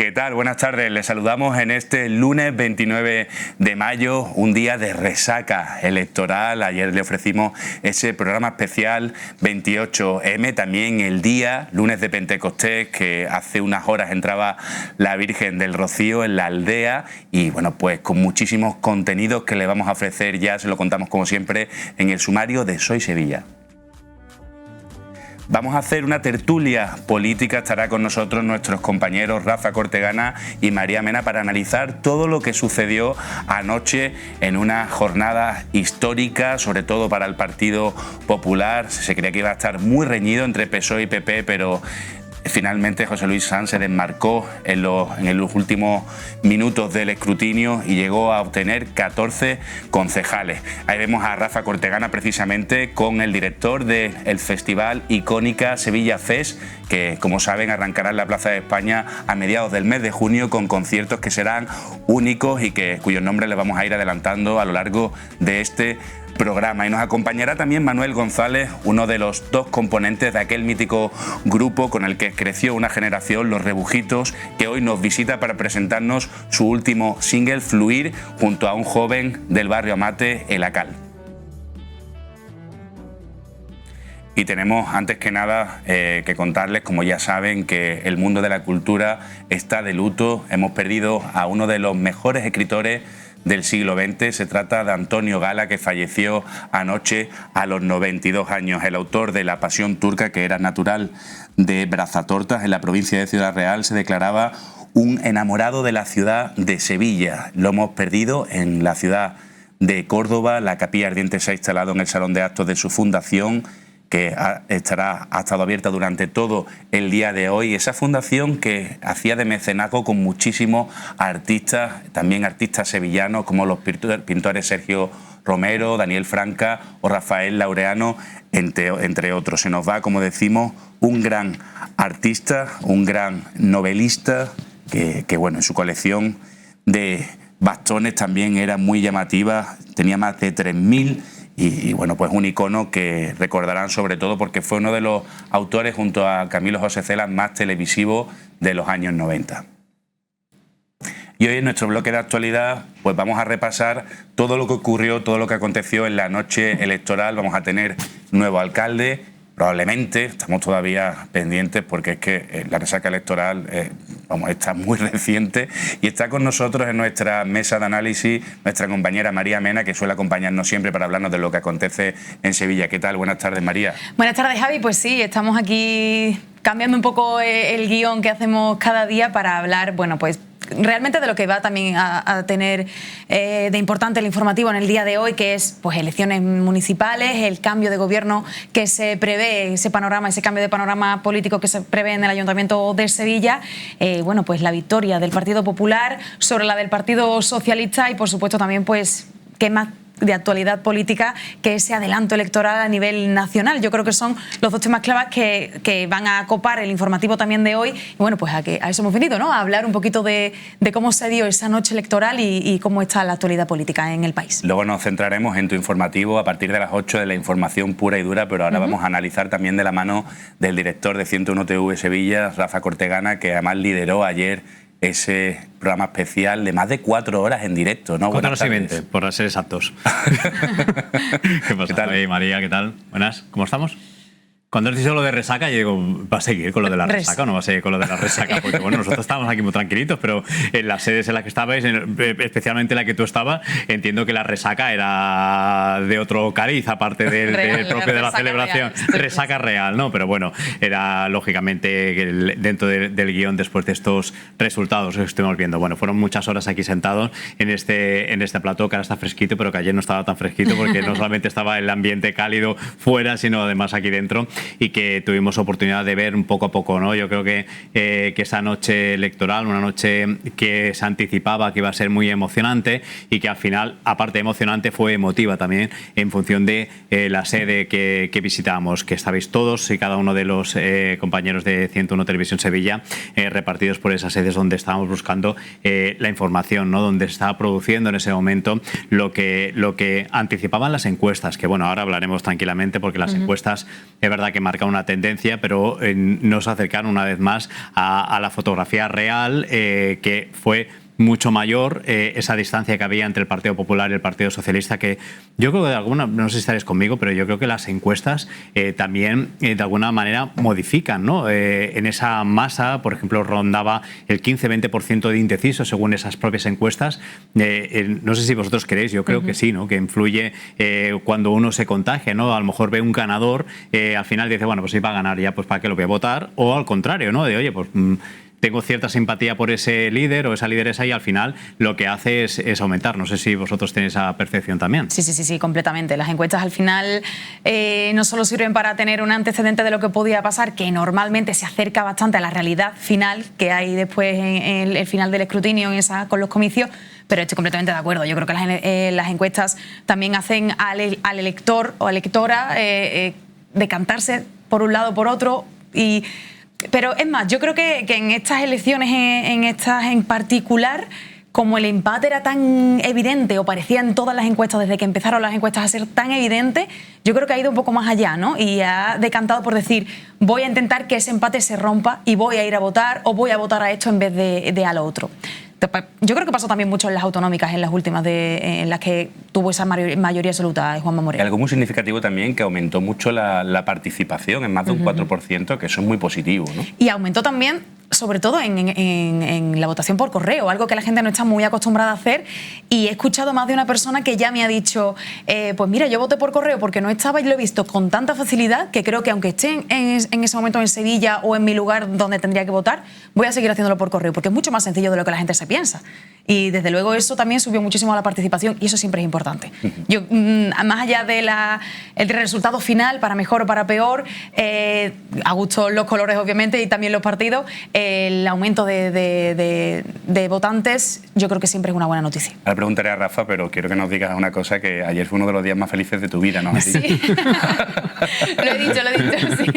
¿Qué tal? Buenas tardes. Les saludamos en este lunes 29 de mayo, un día de resaca electoral. Ayer le ofrecimos ese programa especial 28M, también el día, lunes de Pentecostés, que hace unas horas entraba la Virgen del Rocío en la aldea y bueno, pues con muchísimos contenidos que le vamos a ofrecer ya, se lo contamos como siempre en el sumario de Soy Sevilla. Vamos a hacer una tertulia política, estará con nosotros nuestros compañeros Rafa Cortegana y María Mena para analizar todo lo que sucedió anoche en una jornada histórica, sobre todo para el Partido Popular. Se creía que iba a estar muy reñido entre PSOE y PP, pero finalmente José Luis Sanz se desmarcó en los últimos minutos del escrutinio y llegó a obtener 14 concejales. Ahí vemos a Rafa Cortegana precisamente con el director del festival Icónica Sevilla Fest, que como saben arrancará en la Plaza de España a mediados del mes de junio con conciertos que serán únicos y cuyos nombres les vamos a ir adelantando a lo largo de este programa. Y nos acompañará también Manuel González, uno de los dos componentes de aquel mítico grupo con el que creció una generación, Los Rebujitos, que hoy nos visita para presentarnos su último single, Fluir, junto a un joven del barrio Amate, El Acal. Y tenemos, antes que nada, que contarles, como ya saben, que el mundo de la cultura está de luto. Hemos perdido a uno de los mejores escritores del siglo XX. Se trata de Antonio Gala, que falleció anoche a los 92 años. El autor de La Pasión Turca, que era natural de Brazatortas, en la provincia de Ciudad Real, se declaraba un enamorado de la ciudad de Sevilla. Lo hemos perdido en la ciudad de Córdoba. La Capilla Ardiente se ha instalado en el salón de actos de su fundación, que ha estado abierta durante todo el día de hoy. Esa fundación que hacía de mecenazgo con muchísimos artistas, también artistas sevillanos como los pintores Sergio Romero, Daniel Franca o Rafael Laureano, entre otros. Se nos va, como decimos, un gran artista, un gran novelista, que bueno, en su colección de bastones también era muy llamativa, tenía más de 3.000. Y bueno, pues un icono que recordarán sobre todo porque fue uno de los autores, junto a Camilo José Cela, más televisivos de los años 90. Y hoy en nuestro bloque de actualidad pues vamos a repasar todo lo que ocurrió, todo lo que aconteció en la noche electoral. Vamos a tener nuevo alcalde, probablemente, estamos todavía pendientes porque es que la resaca electoral está muy reciente, y está con nosotros en nuestra mesa de análisis nuestra compañera María Mena, que suele acompañarnos siempre para hablarnos de lo que acontece en Sevilla. ¿Qué tal? Buenas tardes, María. Buenas tardes, Javi. Pues sí, estamos aquí cambiando un poco el guión que hacemos cada día para hablar, bueno, pues realmente de lo que va también a tener de importante el informativo en el día de hoy, que es pues elecciones municipales, el cambio de gobierno que se prevé, ese cambio de panorama político que se prevé en el Ayuntamiento de Sevilla, bueno, pues la victoria del Partido Popular sobre la del Partido Socialista y por supuesto también pues qué más de actualidad política que ese adelanto electoral a nivel nacional. Yo creo que son los dos temas claves que van a copar el informativo también de hoy. Y bueno, pues a eso hemos venido, ¿no? A hablar un poquito de cómo se dio esa noche electoral y cómo está la actualidad política en el país. Luego nos centraremos en tu informativo a partir de las 8 de la información pura y dura, pero ahora vamos a analizar también de la mano del director de 101 TV Sevilla, Rafa Cortegana, que además lideró ayer ese programa especial de más de 4 horas en directo, ¿no? 4 horas y 20, por ser exactos. ¿Qué pasa? ¿Qué tal? Hey, María, ¿qué tal? Buenas, ¿cómo estamos? Cuando has dicho lo de resaca, yo digo, ¿va a seguir con lo de la resaca o no va a seguir con lo de la resaca? Porque bueno, nosotros estábamos aquí muy tranquilitos, pero en las sedes en las que estabais, especialmente en la que tú estabas, entiendo que la resaca era de otro cariz, aparte del propio de la celebración. Real. Resaca real, ¿no? Pero bueno, era lógicamente dentro del guión después de estos resultados que estuvimos viendo. Bueno, fueron muchas horas aquí sentados en este plató, que ahora está fresquito, pero que ayer no estaba tan fresquito porque no solamente estaba el ambiente cálido fuera, sino además aquí dentro, y que tuvimos oportunidad de ver un poco a poco, ¿no? Yo creo que esa noche electoral, una noche que se anticipaba que iba a ser muy emocionante y que al final, aparte de emocionante, fue emotiva también en función de la sede que visitábamos, que estabais todos y cada uno de los compañeros de 101 Televisión Sevilla repartidos por esas sedes donde estábamos buscando la información, ¿no? Donde se estaba produciendo en ese momento lo que anticipaban las encuestas, que bueno, ahora hablaremos tranquilamente porque las encuestas es verdad que marca una tendencia, pero nos acercaron una vez más a la fotografía real, que fue mucho mayor esa distancia que había entre el Partido Popular y el Partido Socialista, que yo creo que de alguna, no sé si estaréis conmigo, pero yo creo que las encuestas también de alguna manera modifican, ¿no? En esa masa, por ejemplo, rondaba el 15-20% de indecisos según esas propias encuestas. No sé si vosotros queréis, yo creo que sí, ¿no? Que influye cuando uno se contagia, ¿no? A lo mejor ve un ganador, al final dice, bueno, pues si va a ganar ya, pues ¿para qué lo voy a votar? O al contrario, ¿no? De, oye, pues tengo cierta simpatía por ese líder o esa lideresa, y al final lo que hace es aumentar. No sé si vosotros tenéis esa percepción también. Sí, completamente. Las encuestas al final no solo sirven para tener un antecedente de lo que podía pasar, que normalmente se acerca bastante a la realidad final que hay después en el final del escrutinio con los comicios, pero estoy completamente de acuerdo. Yo creo que las encuestas también hacen al elector o electora decantarse por un lado o por otro. Pero es más, yo creo que en estas elecciones, en estas en particular, como el empate era tan evidente, o parecía en todas las encuestas desde que empezaron las encuestas a ser tan evidente, yo creo que ha ido un poco más allá, ¿no? Y ha decantado por decir, voy a intentar que ese empate se rompa y voy a ir a votar, o voy a votar a esto en vez de a lo otro. Yo creo que pasó también mucho en las autonómicas, en las últimas, en las que tuvo esa mayoría absoluta Juanma Moreno. Algo muy significativo también, que aumentó mucho la participación en más de un 4%, que eso es muy positivo, ¿no? Y aumentó también, sobre todo en la votación por correo, algo que la gente no está muy acostumbrada a hacer, y he escuchado más de una persona que ya me ha dicho, pues mira, yo voté por correo porque no estaba y lo he visto con tanta facilidad que creo que aunque esté en ese momento en Sevilla o en mi lugar donde tendría que votar, voy a seguir haciéndolo por correo, porque es mucho más sencillo de lo que la gente se piensa. Y desde luego eso también subió muchísimo la participación, y eso siempre es importante. Yo, más allá del resultado final, para mejor o para peor, a gusto los colores obviamente y también los partidos, el aumento de votantes yo creo que siempre es una buena noticia. Ahora preguntaré a Rafa, pero quiero que nos digas una cosa, que ayer fue uno de los días más felices de tu vida, ¿no? Sí, lo he dicho, sí.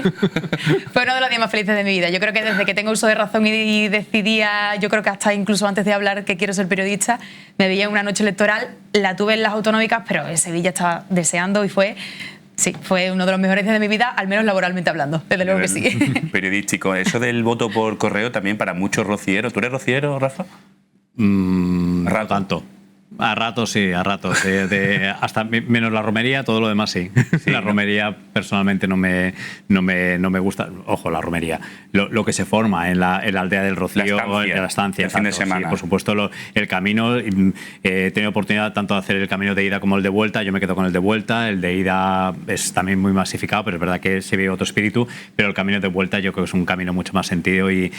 Fue uno de los días más felices de mi vida. Yo creo que desde que tengo uso de razón y decidía, yo creo que hasta incluso antes de hablar que quiero ser periodista, me veía en una noche electoral, la tuve en las autonómicas, pero en Sevilla estaba deseando, y fue uno de los mejores días de mi vida, al menos laboralmente hablando, desde luego que sí. Periodístico. Eso del voto por correo también para muchos rocieros. ¿Tú eres rociero, Rafa? No tanto. A ratos sí, a ratos. Hasta menos la romería, todo lo demás sí. La romería personalmente no me gusta. Ojo, la romería. Lo que se forma en la aldea del Rocío, en la estancia. El fin de semana. Sí, por supuesto, el camino. He tenido oportunidad tanto de hacer el camino de ida como el de vuelta. Yo me quedo con el de vuelta. El de ida es también muy masificado, pero es verdad que se ve otro espíritu. Pero el camino de vuelta yo creo que es un camino mucho más sentido, y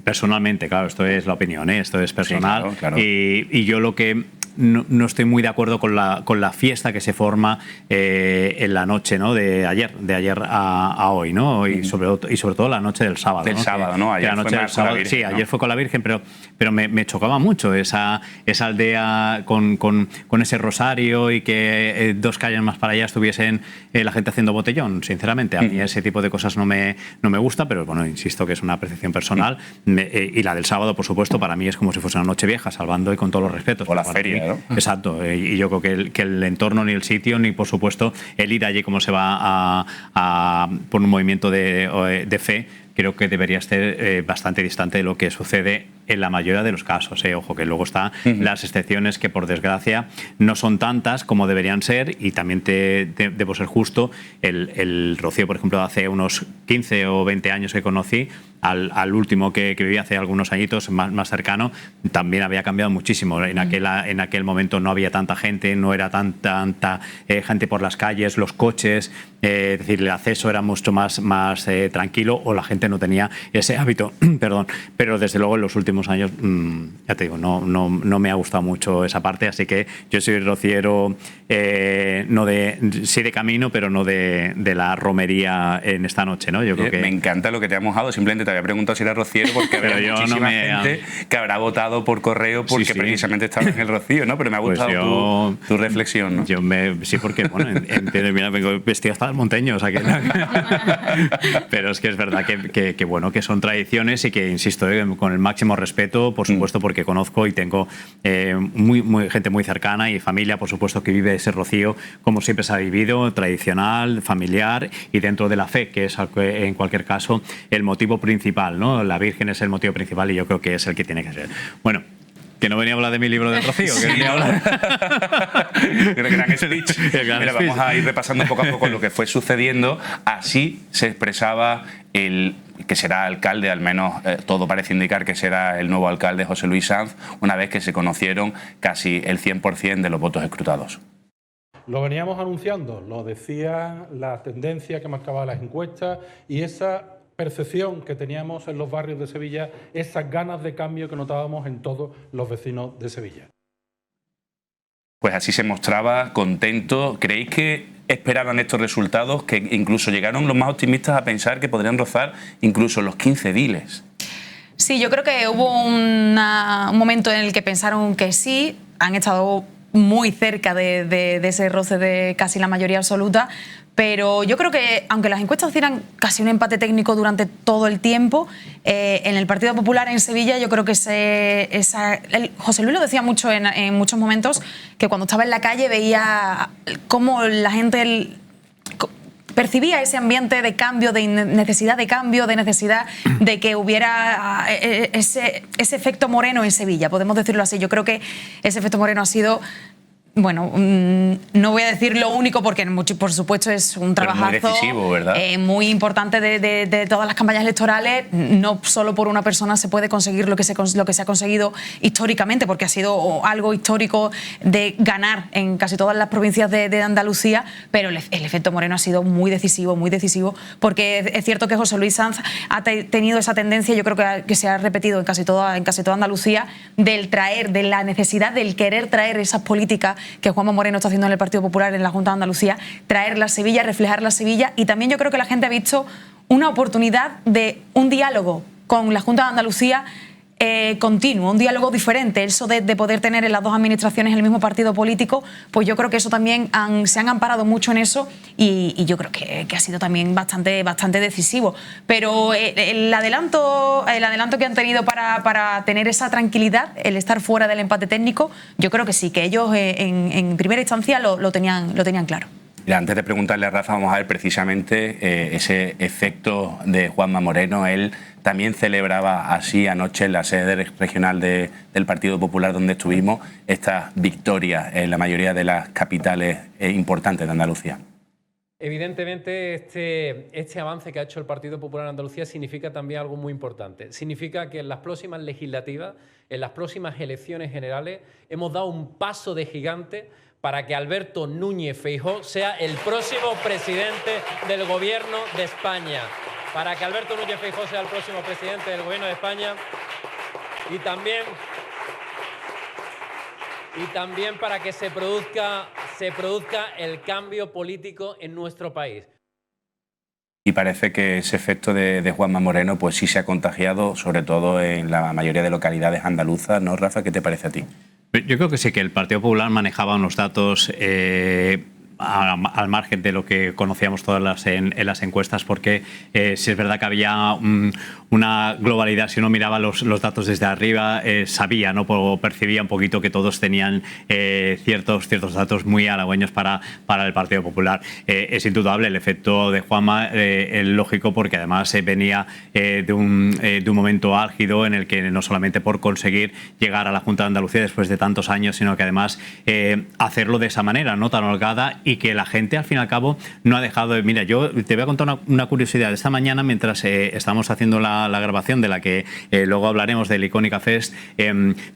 personalmente, claro, esto es la opinión, esto es personal. Sí, claro. Y yo lo que no estoy muy de acuerdo con la fiesta que se forma en la noche, ¿no? de ayer a hoy, ¿no? Y sobre todo la noche del sábado. Del sábado, ¿no? Ayer fue más con la Virgen, sí, ¿no? Ayer fue con la Virgen, pero me chocaba mucho esa aldea con ese rosario, y que 2 calles más para allá estuviesen la gente haciendo botellón. Sinceramente, a mí ese tipo de cosas no me gusta, pero bueno, insisto que es una apreciación personal. Y la del sábado, por supuesto, para mí es como si fuese una noche vieja, salvando y con todos los respetos. O la feria, ¿no? Exacto, y yo creo que el entorno, ni el sitio, ni por supuesto el ir allí como se va por un movimiento de fe, creo que debería estar bastante distante de lo que sucede en la mayoría de los casos. Ojo, que luego están las excepciones, que por desgracia no son tantas como deberían ser, y también debo ser justo. El Rocío, por ejemplo, hace unos 15 o 20 años que conocí, al último que viví hace algunos añitos, más cercano, también había cambiado muchísimo. En aquel momento no había tanta gente, no era tanta gente por las calles, los coches, es decir, el acceso era mucho más tranquilo, o la gente no tenía ese hábito. Perdón, pero desde luego en los últimos años, ya te digo, no me ha gustado mucho esa parte, así que yo soy rociero, sí de camino, pero no de la romería en esta noche, ¿no? Yo creo que... Me encanta lo que te ha mojado. Simplemente te había preguntado si era rociero, porque habrá muchísima gente que habrá votado por correo porque precisamente estaba en el Rocío, ¿no? Pero me ha gustado tu reflexión, ¿no? Sí, porque, bueno, mira, vengo vestido hasta el monteño, o sea que... Pero es que es verdad que bueno, que son tradiciones, y que, insisto, con el máximo respeto, por supuesto, porque conozco y tengo gente muy cercana y familia, por supuesto, que vive ese rocío como siempre se ha vivido, tradicional, familiar y dentro de la fe, que es en cualquier caso el motivo principal, ¿no? La Virgen es el motivo principal y yo creo que es el que tiene que ser. Bueno, que no venía a hablar de mi libro del Rocío, que venía a hablar... El gran speech. Mira, vamos a ir repasando poco a poco lo que fue sucediendo. Así se expresaba el que será alcalde, al menos todo parece indicar que será el nuevo alcalde José Luis Sanz, una vez que se conocieron casi el 100% de los votos escrutados. Lo veníamos anunciando, lo decía la tendencia que marcaban las encuestas y esa percepción que teníamos en los barrios de Sevilla, esas ganas de cambio que notábamos en todos los vecinos de Sevilla. Pues así se mostraba contento. ¿Creéis que esperaban estos resultados, que incluso llegaron los más optimistas a pensar que podrían rozar incluso los 15 ediles? Sí, yo creo que hubo un momento en el que pensaron que sí, han estado muy cerca de ese roce de casi la mayoría absoluta, pero yo creo que, aunque las encuestas hicieran casi un empate técnico durante todo el tiempo, en el Partido Popular en Sevilla yo creo que José Luis lo decía mucho en muchos momentos, que cuando estaba en la calle veía cómo la gente percibía ese ambiente de cambio, de necesidad de cambio, de necesidad de que hubiera ese efecto Moreno en Sevilla, podemos decirlo así. Yo creo que ese efecto Moreno ha sido... Bueno, no voy a decir lo único porque por supuesto es un trabajazo muy decisivo, ¿verdad? Muy importante de todas las campañas electorales. No solo por una persona se puede conseguir lo que se ha conseguido históricamente, porque ha sido algo histórico de ganar en casi todas las provincias de Andalucía, pero el efecto Moreno ha sido muy decisivo, porque es cierto que José Luis Sanz ha tenido esa tendencia, yo creo que se ha repetido en casi toda Andalucía, de la necesidad, del querer traer esas políticas que Juanma Moreno está haciendo en el Partido Popular en la Junta de Andalucía, traerla a Sevilla, reflejarla a Sevilla, y también yo creo que la gente ha visto una oportunidad de un diálogo con la Junta de Andalucía continuo, un diálogo diferente, eso de poder tener en las dos administraciones el mismo partido político, pues yo creo que eso también se han amparado mucho en eso y yo creo que ha sido también bastante decisivo. Pero el adelanto que han tenido para tener esa tranquilidad, el estar fuera del empate técnico, yo creo que sí, que ellos en primera instancia lo tenían claro. Mira, antes de preguntarle a Rafa, vamos a ver precisamente ese efecto de Juanma Moreno. Él también celebraba así anoche en la sede regional del Partido Popular donde estuvimos esta victoria en la mayoría de las capitales importantes de Andalucía. Evidentemente, este avance que ha hecho el Partido Popular en Andalucía significa también algo muy importante. Significa que en las próximas legislativas, en las próximas elecciones generales, hemos dado un paso de gigante para que Alberto Núñez Feijóo sea el próximo presidente del Gobierno de España. Para que Alberto Núñez Feijóo sea el próximo presidente del Gobierno de España y también para que se produzca el cambio político en nuestro país. Y parece que ese efecto de Juanma Moreno pues sí se ha contagiado, sobre todo en la mayoría de localidades andaluzas, ¿no, Rafa? ¿Qué te parece a ti? Yo creo que sí, que el Partido Popular manejaba unos datos al margen de lo que conocíamos todas en las encuestas, porque si es verdad que había una globalidad, si uno miraba los datos desde arriba, sabía, ¿no? Percibía un poquito que todos tenían ciertos datos muy halagüeños para el Partido Popular. Es indudable el efecto de Juanma, lógico, porque además venía de un momento álgido en el que no solamente por conseguir llegar a la Junta de Andalucía después de tantos años, sino que además hacerlo de esa manera, no tan holgada, y que la gente al fin y al cabo no ha dejado de... Mira, yo te voy a contar una curiosidad. Esta mañana, mientras estábamos haciendo la grabación de la que luego hablaremos del Icónica Fest,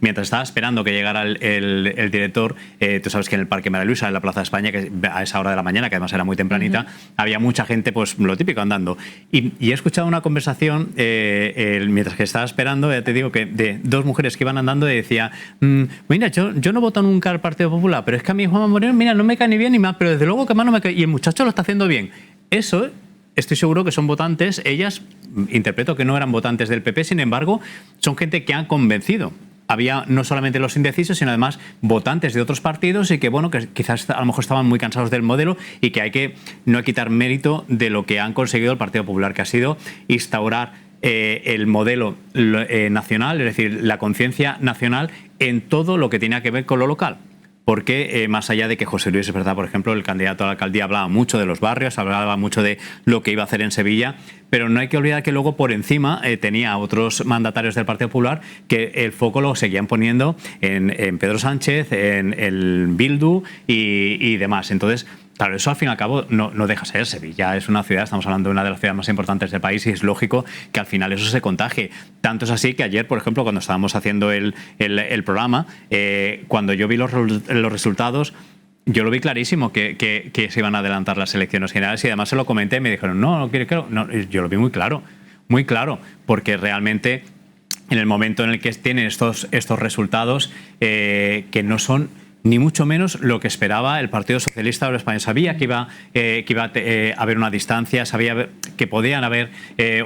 mientras estaba esperando que llegara el director, tú sabes que en el Parque María Luisa, en la Plaza de España, que a esa hora de la mañana, que además era muy tempranita, había mucha gente, pues lo típico, andando. Y he escuchado una conversación mientras que estaba esperando, ya te digo, que de dos mujeres que iban andando y decía, mira, yo no voto nunca al Partido Popular, pero es que a mí Juanma Moreno, mira, no me cae ni bien ni mal, pero desde luego que más no me cae... Y el muchacho lo está haciendo bien. Eso... Estoy seguro que son votantes, ellas, interpreto que no eran votantes del PP, sin embargo, son gente que han convencido. Había no solamente los indecisos, sino además votantes de otros partidos y que, bueno, que quizás a lo mejor estaban muy cansados del modelo y que no hay que quitar mérito de lo que han conseguido el Partido Popular, que ha sido instaurar el modelo nacional, es decir, la conciencia nacional en todo lo que tenía que ver con lo local. Porque más allá de que José Luis, es verdad, por ejemplo, el candidato a la alcaldía hablaba mucho de los barrios, hablaba mucho de lo que iba a hacer en Sevilla, pero no hay que olvidar que luego por encima tenía a otros mandatarios del Partido Popular que el foco lo seguían poniendo en Pedro Sánchez, en el Bildu y demás. Entonces, claro, eso al fin y al cabo no deja de ser. Sevilla es una ciudad, estamos hablando de una de las ciudades más importantes del país y es lógico que al final eso se contagie. Tanto es así que ayer, por ejemplo, cuando estábamos haciendo el programa, cuando yo vi los resultados, yo lo vi clarísimo que se iban a adelantar las elecciones generales y además se lo comenté y me dijeron, no, yo lo vi muy claro, porque realmente en el momento en el que tienen estos resultados que no son ni mucho menos lo que esperaba el Partido Socialista Obrero Español. Sabía que iba a haber una distancia, sabía que podían haber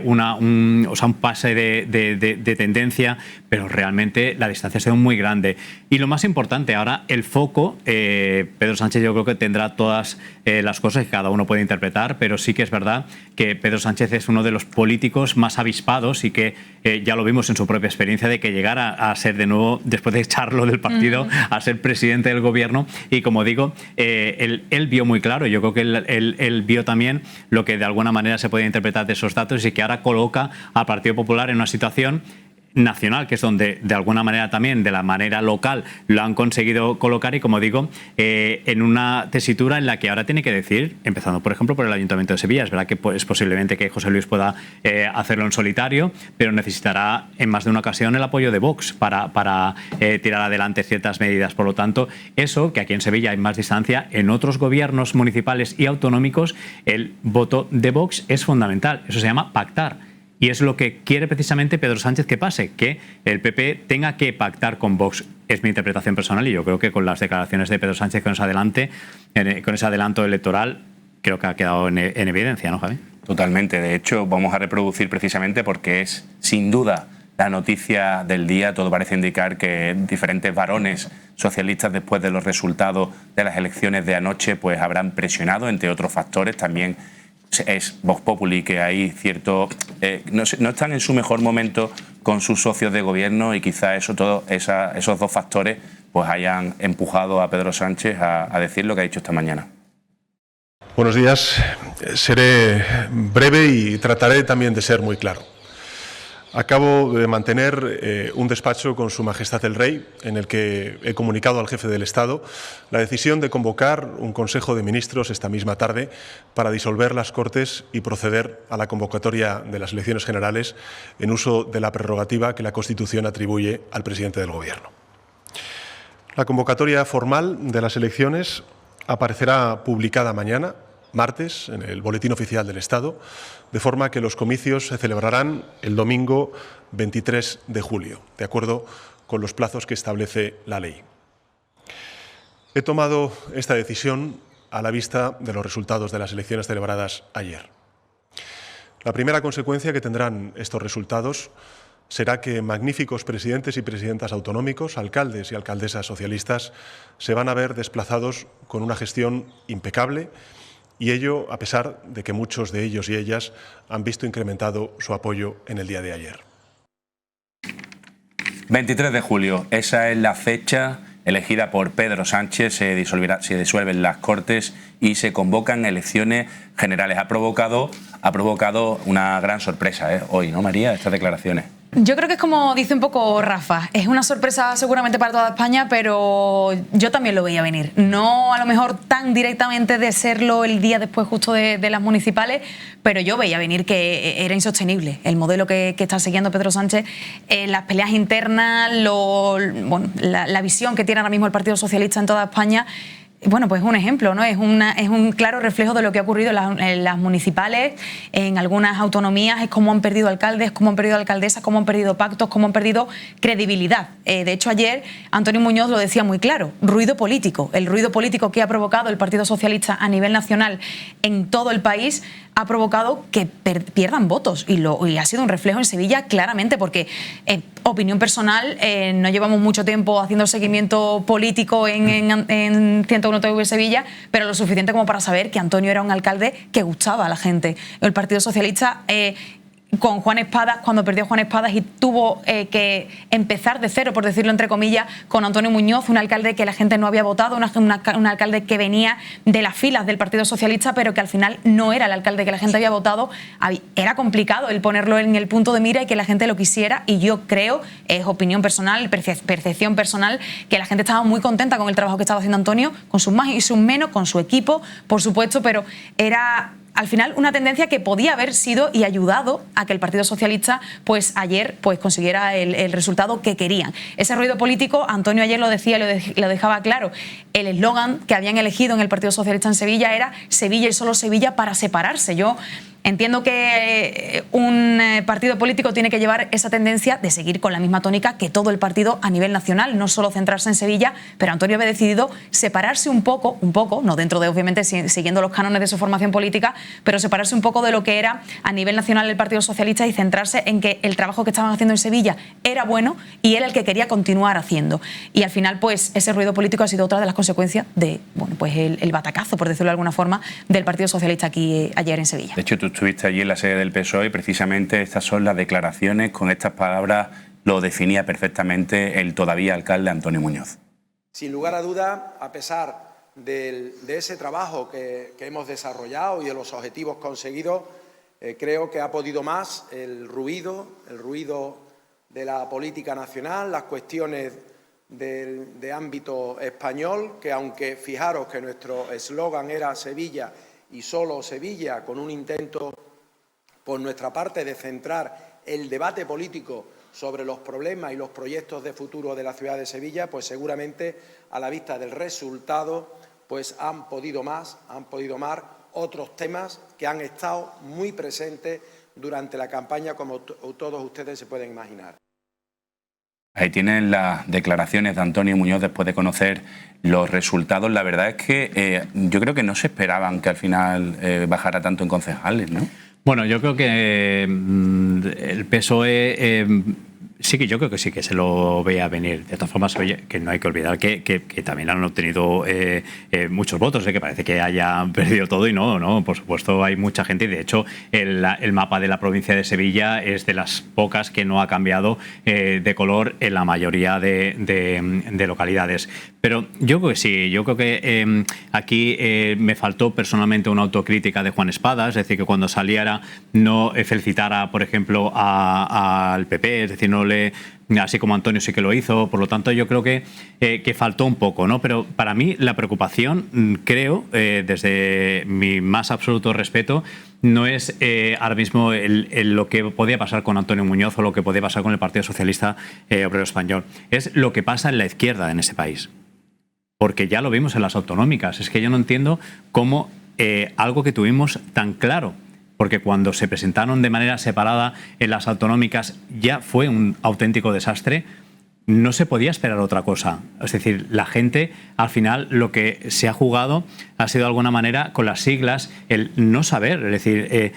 un pase de tendencia, pero realmente la distancia ha sido muy grande. Y lo más importante, ahora el foco, Pedro Sánchez yo creo que tendrá todas las cosas que cada uno puede interpretar, pero sí que es verdad que Pedro Sánchez es uno de los políticos más avispados y que ya lo vimos en su propia experiencia de que llegara a ser de nuevo, después de echarlo del partido, a ser presidente del gobierno. Y como digo, él vio muy claro, yo creo que él vio también lo que de alguna manera se puede interpretar de esos datos y que ahora coloca al Partido Popular en una situación nacional, que es donde de alguna manera también de la manera local lo han conseguido colocar y como digo, en una tesitura en la que ahora tiene que decir, empezando por ejemplo por el Ayuntamiento de Sevilla, es verdad que es posiblemente que José Luis pueda hacerlo en solitario, pero necesitará en más de una ocasión el apoyo de Vox para tirar adelante ciertas medidas. Por lo tanto, eso, que aquí en Sevilla hay más distancia, en otros gobiernos municipales y autonómicos el voto de Vox es fundamental, eso se llama pactar. Y es lo que quiere precisamente Pedro Sánchez que pase, que el PP tenga que pactar con Vox. Es mi interpretación personal y yo creo que con las declaraciones de Pedro Sánchez con ese adelanto electoral, creo que ha quedado en evidencia, ¿no, Javi? Totalmente. De hecho, vamos a reproducir precisamente porque es, sin duda, la noticia del día. Todo parece indicar que diferentes varones socialistas, después de los resultados de las elecciones de anoche, pues habrán presionado, entre otros factores, también es Vox Populi, que hay cierto... no están en su mejor momento con sus socios de gobierno y quizá esos dos factores pues hayan empujado a Pedro Sánchez a decir lo que ha dicho esta mañana. Buenos días. Seré breve y trataré también de ser muy claro. Acabo de mantener un despacho con Su Majestad el Rey, en el que he comunicado al jefe del Estado la decisión de convocar un Consejo de Ministros esta misma tarde para disolver las Cortes y proceder a la convocatoria de las elecciones generales en uso de la prerrogativa que la Constitución atribuye al presidente del Gobierno. La convocatoria formal de las elecciones aparecerá publicada mañana, martes, en el Boletín Oficial del Estado, de forma que los comicios se celebrarán el domingo 23 de julio, de acuerdo con los plazos que establece la ley. He tomado esta decisión a la vista de los resultados de las elecciones celebradas ayer. La primera consecuencia que tendrán estos resultados será que magníficos presidentes y presidentas autonómicos, alcaldes y alcaldesas socialistas, se van a ver desplazados con una gestión impecable, y ello a pesar de que muchos de ellos y ellas han visto incrementado su apoyo en el día de ayer. 23 de julio, esa es la fecha elegida por Pedro Sánchez. Se disuelven las Cortes y se convocan elecciones generales. Ha provocado una gran sorpresa hoy, ¿no, María?, estas declaraciones. Yo creo que es como dice un poco Rafa, es una sorpresa seguramente para toda España, pero yo también lo veía venir. No a lo mejor tan directamente de serlo el día después justo de las municipales, pero yo veía venir que era insostenible el modelo que está siguiendo Pedro Sánchez, las peleas internas, la visión que tiene ahora mismo el Partido Socialista en toda España. Bueno, pues es un ejemplo, ¿no? Es un claro reflejo de lo que ha ocurrido en las municipales, en algunas autonomías, es cómo han perdido alcaldes, cómo han perdido alcaldesas, cómo han perdido pactos, cómo han perdido credibilidad. De hecho, ayer Antonio Muñoz lo decía muy claro, ruido político. El ruido político que ha provocado el Partido Socialista a nivel nacional en todo el país ha provocado que pierdan votos y ha sido un reflejo en Sevilla claramente porque, opinión personal, no llevamos mucho tiempo haciendo seguimiento político en 101 TV Sevilla, pero lo suficiente como para saber que Antonio era un alcalde que gustaba a la gente. El Partido Socialista con Juan Espadas, cuando perdió Juan Espadas y tuvo que empezar de cero, por decirlo entre comillas, con Antonio Muñoz, un alcalde que la gente no había votado, un alcalde que venía de las filas del Partido Socialista, pero que al final no era el alcalde que la gente había votado. Era complicado el ponerlo en el punto de mira y que la gente lo quisiera, y yo creo, es opinión personal, percepción personal, que la gente estaba muy contenta con el trabajo que estaba haciendo Antonio, con sus más y sus menos, con su equipo, por supuesto, pero era al final una tendencia que podía haber sido y ayudado a que el Partido Socialista pues ayer pues consiguiera el resultado que querían. Ese ruido político, Antonio ayer lo decía, lo dejaba claro. El eslogan que habían elegido en el Partido Socialista en Sevilla era Sevilla y solo Sevilla para separarse. Yo entiendo que un partido político tiene que llevar esa tendencia de seguir con la misma tónica que todo el partido a nivel nacional, no solo centrarse en Sevilla, pero Antonio había decidido separarse un poco, no dentro de, obviamente, siguiendo los cánones de su formación política, pero separarse un poco de lo que era a nivel nacional el Partido Socialista y centrarse en que el trabajo que estaban haciendo en Sevilla era bueno y era el que quería continuar haciendo. Y al final, pues, ese ruido político ha sido otra de las consecuencias de, bueno, pues el batacazo, por decirlo de alguna forma, del Partido Socialista aquí ayer en Sevilla. De hecho, tú estuviste allí en la sede del PSOE y precisamente estas son las declaraciones, con estas palabras lo definía perfectamente el todavía alcalde Antonio Muñoz. Sin lugar a duda, a pesar de ese trabajo que hemos desarrollado y de los objetivos conseguidos, creo que ha podido más el ruido de la política nacional, las cuestiones de ámbito español, que aunque fijaros que nuestro eslogan era Sevilla y solo Sevilla, con un intento por nuestra parte de centrar el debate político sobre los problemas y los proyectos de futuro de la ciudad de Sevilla, pues seguramente a la vista del resultado pues han podido más otros temas que han estado muy presentes durante la campaña, como todos ustedes se pueden imaginar. Ahí tienen las declaraciones de Antonio Muñoz después de conocer los resultados. La verdad es que yo creo que no se esperaban que al final bajara tanto en concejales, ¿no? Bueno, yo creo que el PSOE sí, que yo creo que sí que se lo veía venir. De todas formas, oye, que no hay que olvidar que también han obtenido muchos votos, que parece que hayan perdido todo y no, por supuesto hay mucha gente y de hecho el mapa de la provincia de Sevilla es de las pocas que no ha cambiado de color en la mayoría de localidades. Pero yo creo que sí, yo creo que aquí me faltó personalmente una autocrítica de Juan Espadas, es decir, que cuando saliera no felicitara, por ejemplo, al PP, es decir, no le, así como Antonio sí que lo hizo, por lo tanto yo creo que faltó un poco, ¿no? Pero para mí la preocupación, creo, desde mi más absoluto respeto, no es ahora mismo lo que podía pasar con Antonio Muñoz o lo que podía pasar con el Partido Socialista Obrero Español, es lo que pasa en la izquierda en ese país. Porque ya lo vimos en las autonómicas, es que yo no entiendo cómo algo que tuvimos tan claro, porque cuando se presentaron de manera separada en las autonómicas ya fue un auténtico desastre, no se podía esperar otra cosa. Es decir, la gente, al final, lo que se ha jugado ha sido de alguna manera con las siglas, el no saber, es decir,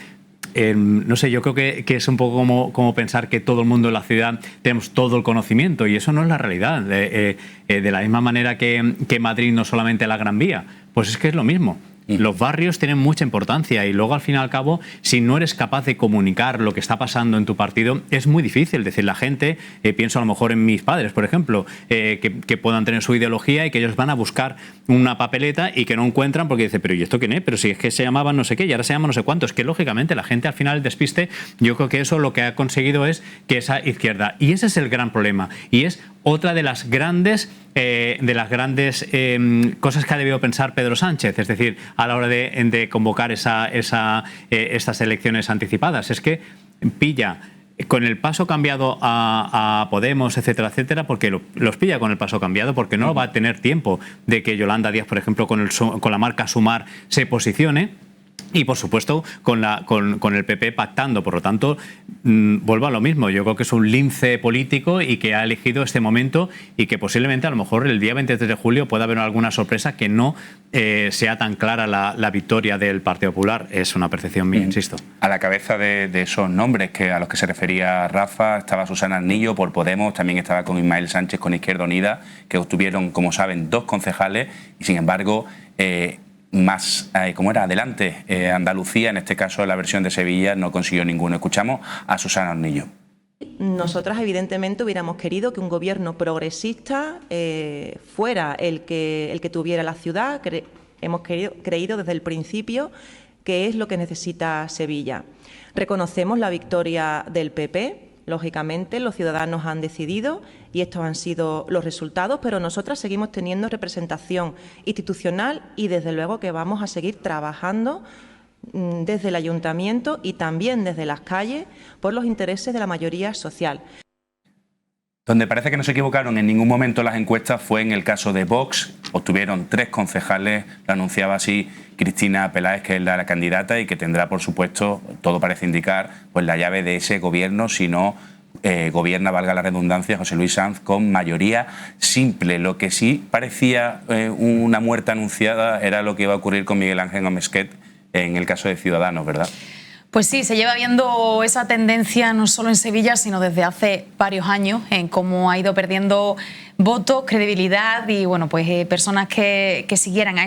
no sé, yo creo que es un poco como pensar que todo el mundo en la ciudad tenemos todo el conocimiento y eso no es la realidad. De la misma manera que Madrid no solamente la Gran Vía, pues es que es lo mismo. Los barrios tienen mucha importancia y luego al fin y al cabo, si no eres capaz de comunicar lo que está pasando en tu partido, es muy difícil. Es decir, la gente, pienso a lo mejor en mis padres, por ejemplo, que puedan tener su ideología y que ellos van a buscar una papeleta y que no encuentran porque dice, pero ¿y esto quién es? Pero si es que se llamaban no sé qué y ahora se llaman no sé cuánto. Es que lógicamente la gente al final despiste. Yo creo que eso lo que ha conseguido es que esa izquierda, y ese es el gran problema, y es otra de las grandes cosas que ha debido pensar Pedro Sánchez, es decir, a la hora de convocar estas elecciones anticipadas. Es que pilla con el paso cambiado a Podemos, etcétera, etcétera, porque los pilla con el paso cambiado, porque no va a tener tiempo de que Yolanda Díaz, por ejemplo, con la marca Sumar se posicione. Y, por supuesto, con el PP pactando. Por lo tanto, vuelvo a lo mismo. Yo creo que es un lince político y que ha elegido este momento y que posiblemente, a lo mejor, el día 23 de julio pueda haber alguna sorpresa que no sea tan clara la victoria del Partido Popular. Es una percepción mía, insisto. A la cabeza de esos nombres a los que se refería Rafa estaba Susana Arnillo por Podemos, también estaba con Ismael Sánchez con Izquierda Unida, que obtuvieron, como saben, 2 concejales y, sin embargo, más, ¿cómo era? Adelante. Andalucía, en este caso la versión de Sevilla, no consiguió ninguno. Escuchamos a Susana Hornillo. Nosotras, evidentemente, hubiéramos querido que un gobierno progresista fuera el que tuviera la ciudad. Hemos creído desde el principio que es lo que necesita Sevilla. Reconocemos la victoria del PP. Lógicamente, los ciudadanos han decidido y estos han sido los resultados, pero nosotras seguimos teniendo representación institucional y, desde luego, que vamos a seguir trabajando desde el Ayuntamiento y también desde las calles por los intereses de la mayoría social. Donde parece que no se equivocaron en ningún momento las encuestas fue en el caso de Vox. Obtuvieron 3 concejales, lo anunciaba así Cristina Peláez, que es la candidata y que tendrá, por supuesto, todo parece indicar, pues la llave de ese gobierno, si no gobierna, valga la redundancia, José Luis Sanz, con mayoría simple. Lo que sí parecía una muerte anunciada era lo que iba a ocurrir con Miguel Ángel Amesquet en el caso de Ciudadanos, ¿verdad? Pues sí, se lleva viendo esa tendencia no solo en Sevilla, sino desde hace varios años, en cómo ha ido perdiendo votos, credibilidad y bueno, pues personas que siguieran a